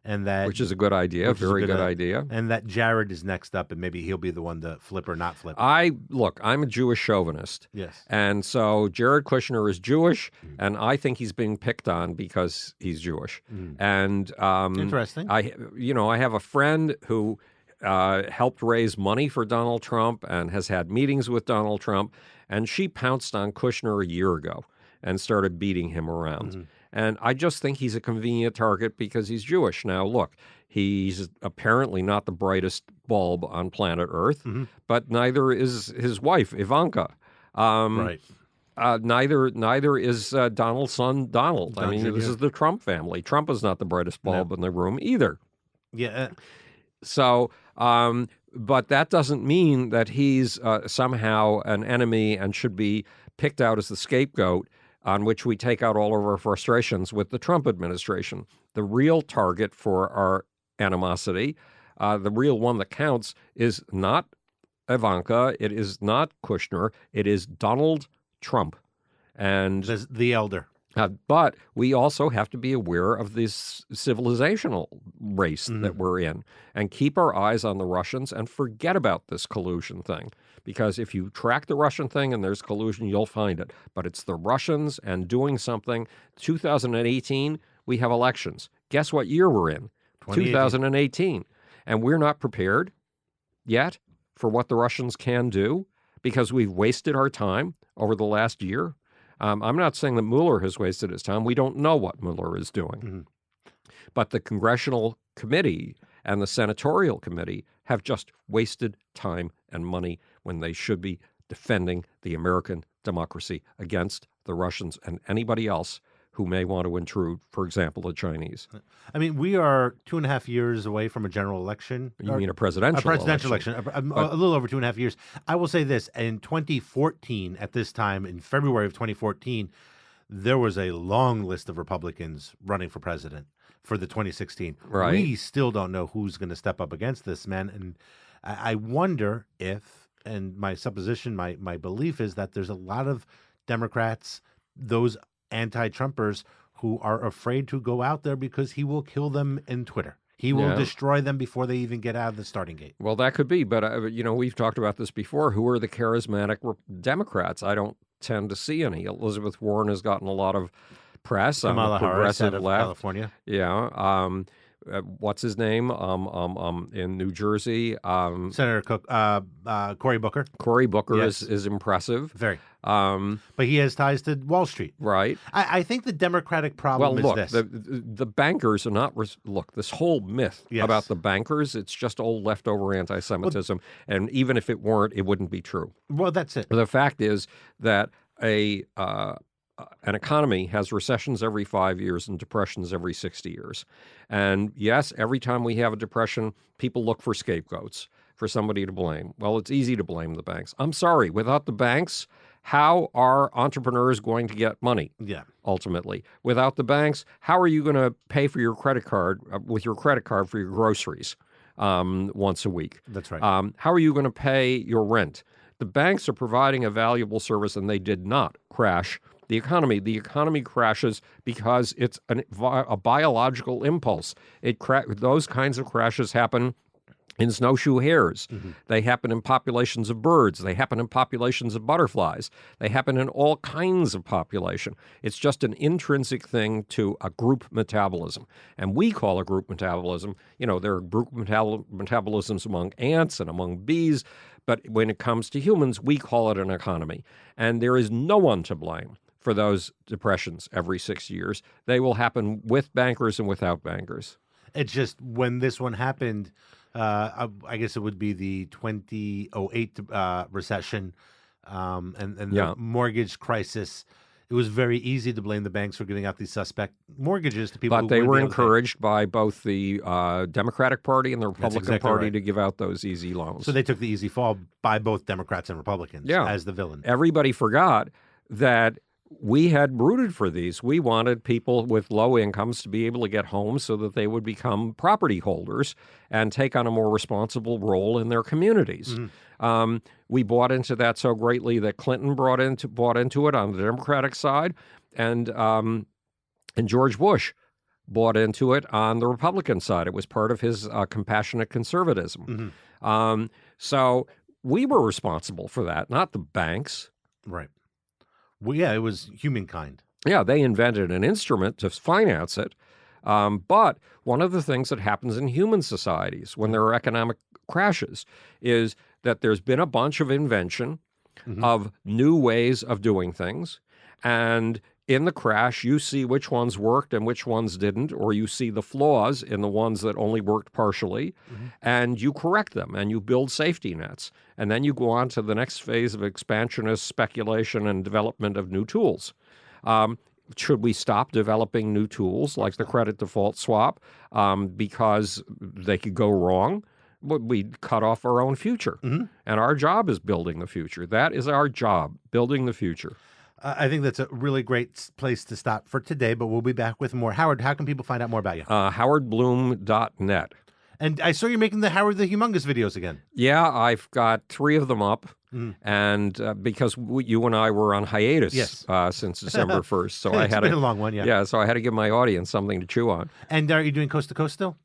and that which is a good idea, very good idea, and that Jared is next up, and maybe he'll be the one to flip or not flip. I'm a Jewish chauvinist, yes, and so Jared Kushner is Jewish, and I think he's being picked on because he's Jewish. And interesting. I have a friend who helped raise money for Donald Trump and has had meetings with Donald Trump, and she pounced on Kushner a year ago and started beating him around. And I just think he's a convenient target because he's Jewish. Now, look, he's apparently not the brightest bulb on planet Earth, but neither is his wife, Ivanka. Right. Neither is Donald's son, Donald. Don Jr. This is the Trump family. Trump is not the brightest bulb in the room either. Yeah. So, but that doesn't mean that he's somehow an enemy and should be picked out as the scapegoat on which we take out all of our frustrations with the Trump administration. The real target for our animosity, the real one that counts, is not Ivanka, it is not Kushner, it is Donald Trump. And the elder. But we also have to be aware of this civilizational race that we're in and keep our eyes on the Russians and forget about this collusion thing. Because if you track the Russian thing and there's collusion, you'll find it. But it's the Russians and doing something. 2018, we have elections. Guess what year we're in? 2018. And we're not prepared yet for what the Russians can do because we've wasted our time over the last year. I'm not saying that Mueller has wasted his time. We don't know what Mueller is doing. But the Congressional Committee and the Senatorial Committee have just wasted time and money when they should be defending the American democracy against the Russians and anybody else who may want to intrude, for example, the Chinese. I mean, we are 2.5 years away from a general election. You mean a presidential election? A little over 2.5 years. I will say this. In 2014, at this time, in February of 2014, there was a long list of Republicans running for president for the 2016. Right. We still don't know who's going to step up against this, man. And I wonder if, and my supposition, my belief is that there's a lot of Democrats, those anti-Trumpers, who are afraid to go out there because he will kill them in Twitter. He will destroy them before they even get out of the starting gate. Well, that could be. But, we've talked about this before. Who are the charismatic Democrats? I don't tend to see any. Elizabeth Warren has gotten a lot of press on the progressive left. California. Yeah. What's his name? In New Jersey, Senator Cory Booker. Cory Booker is impressive. Very. But he has ties to Wall Street. Right. I think the Democratic problem is this. The bankers are not. Look, this whole myth about the bankers, it's just old leftover anti-Semitism. And even if it weren't, it wouldn't be true. Well, that's it. The fact is that an economy has recessions every 5 years and depressions every 60 years. And yes, every time we have a depression, people look for scapegoats, for somebody to blame. Well, it's easy to blame the banks. I'm sorry, without the banks, how are entrepreneurs going to get money? Yeah. Ultimately, without the banks, how are you going to pay for your credit card with your credit card for your groceries once a week? That's right. How are you going to pay your rent? The banks are providing a valuable service, and they did not crash the economy. The economy crashes because it's a biological impulse. Those kinds of crashes happen in snowshoe hares. They happen in populations of birds. They happen in populations of butterflies. They happen in all kinds of population. It's just an intrinsic thing to a group metabolism. And we call a group metabolism, there are group metabolisms among ants and among bees, but when it comes to humans, we call it an economy. And there is no one to blame for those depressions every 6 years. They will happen with bankers and without bankers. It's just when this one happened, I guess it would be the 2008 recession and the mortgage crisis. It was very easy to blame the banks for giving out these suspect mortgages to people. But they were encouraged by both the Democratic Party and the Republican Party to give out those easy loans. So they took the easy fall by both Democrats and Republicans as the villain. Everybody forgot that we had rooted for these. We wanted people with low incomes to be able to get homes so that they would become property holders and take on a more responsible role in their communities. We bought into that so greatly that Clinton bought into it on the Democratic side, and George Bush bought into it on the Republican side. It was part of his compassionate conservatism. So we were responsible for that, not the banks. Right. Well, yeah, it was humankind. Yeah, they invented an instrument to finance it. But one of the things that happens in human societies when there are economic crashes is that there's been a bunch of invention of new ways of doing things. And in the crash, you see which ones worked and which ones didn't, or you see the flaws in the ones that only worked partially, and you correct them, and you build safety nets. And then you go on to the next phase of expansionist speculation and development of new tools. Should we stop developing new tools like the credit default swap because they could go wrong? We'd cut off our own future. And our job is building the future. That is our job, building the future. I think that's a really great place to stop for today, but we'll be back with more. Howard, how can people find out more about you? HowardBloom.net. And I saw you're making the Howard the Humongous videos again. Yeah, I've got 3 of them up. And because you and I were on hiatus since December 1st. So it's been a long one, yeah. Yeah, so I had to give my audience something to chew on. And are you doing Coast to Coast still?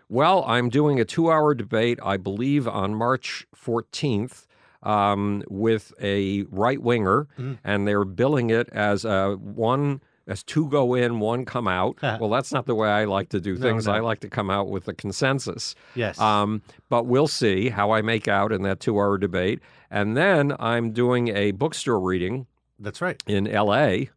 Well, I'm doing a 2-hour debate, I believe, on March 14th. With a right-winger, and they're billing it as 2 go in, 1 come out. Well, that's not the way I like to do things. No. I like to come out with a consensus. Yes. But we'll see how I make out in that 2-hour debate. And then I'm doing a bookstore reading. That's right. In L.A.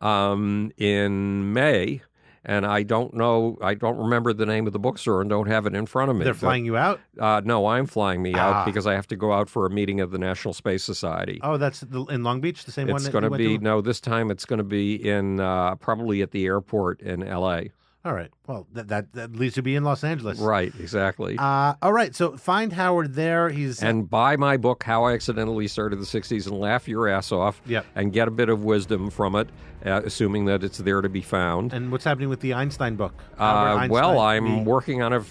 In May. And I don't remember the name of the bookstore and don't have it in front of me. They're flying you out? No, I'm flying me out because I have to go out for a meeting of the National Space Society. Oh, that's in Long Beach, the same one? It's going to be, no, this time it's going to be in, probably at the airport in L.A. All right. Well, that leads to be in Los Angeles. Right, exactly. All right. So find Howard there. And buy my book, How I Accidentally Started the 60s, and laugh your ass off. Yep. And get a bit of wisdom from it, assuming that it's there to be found. And what's happening with the Einstein book? Well, I'm working on it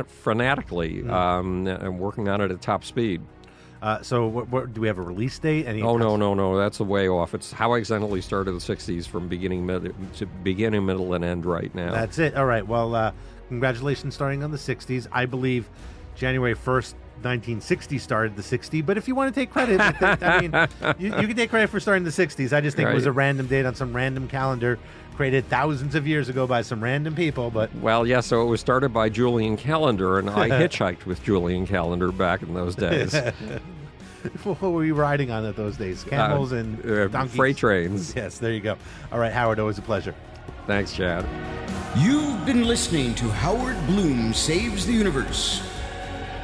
fanatically. I'm working on it at top speed. So what, do we have a release date? No. That's a way off. It's How I Accidentally Started the 60s from beginning, middle, and end right now. That's it. All right. Well, congratulations starting on the 60s. I believe January 1st, 1960 started the 60s. But if you want to take credit, you can take credit for starting the 60s. I just think it was a random date on some random calendar created thousands of years ago by some random people. But well, yeah, so it was started by Julian Calendar, and I hitchhiked with Julian Calendar back in those days. What were you riding on at those days? Camels and donkeys? Freight trains. Yes, there you go. All right, Howard, always a pleasure. Thanks, Chad. You've been listening to Howard Bloom Saves the Universe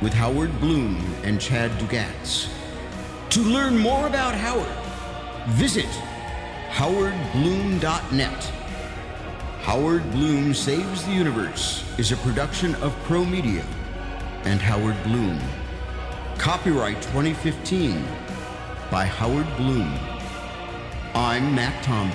with Howard Bloom and Chad Dugatz. To learn more about Howard, visit howardbloom.net. Howard Bloom Saves the Universe is a production of Pro Media and Howard Bloom. Copyright 2015 by Howard Bloom. I'm Matt Tombs.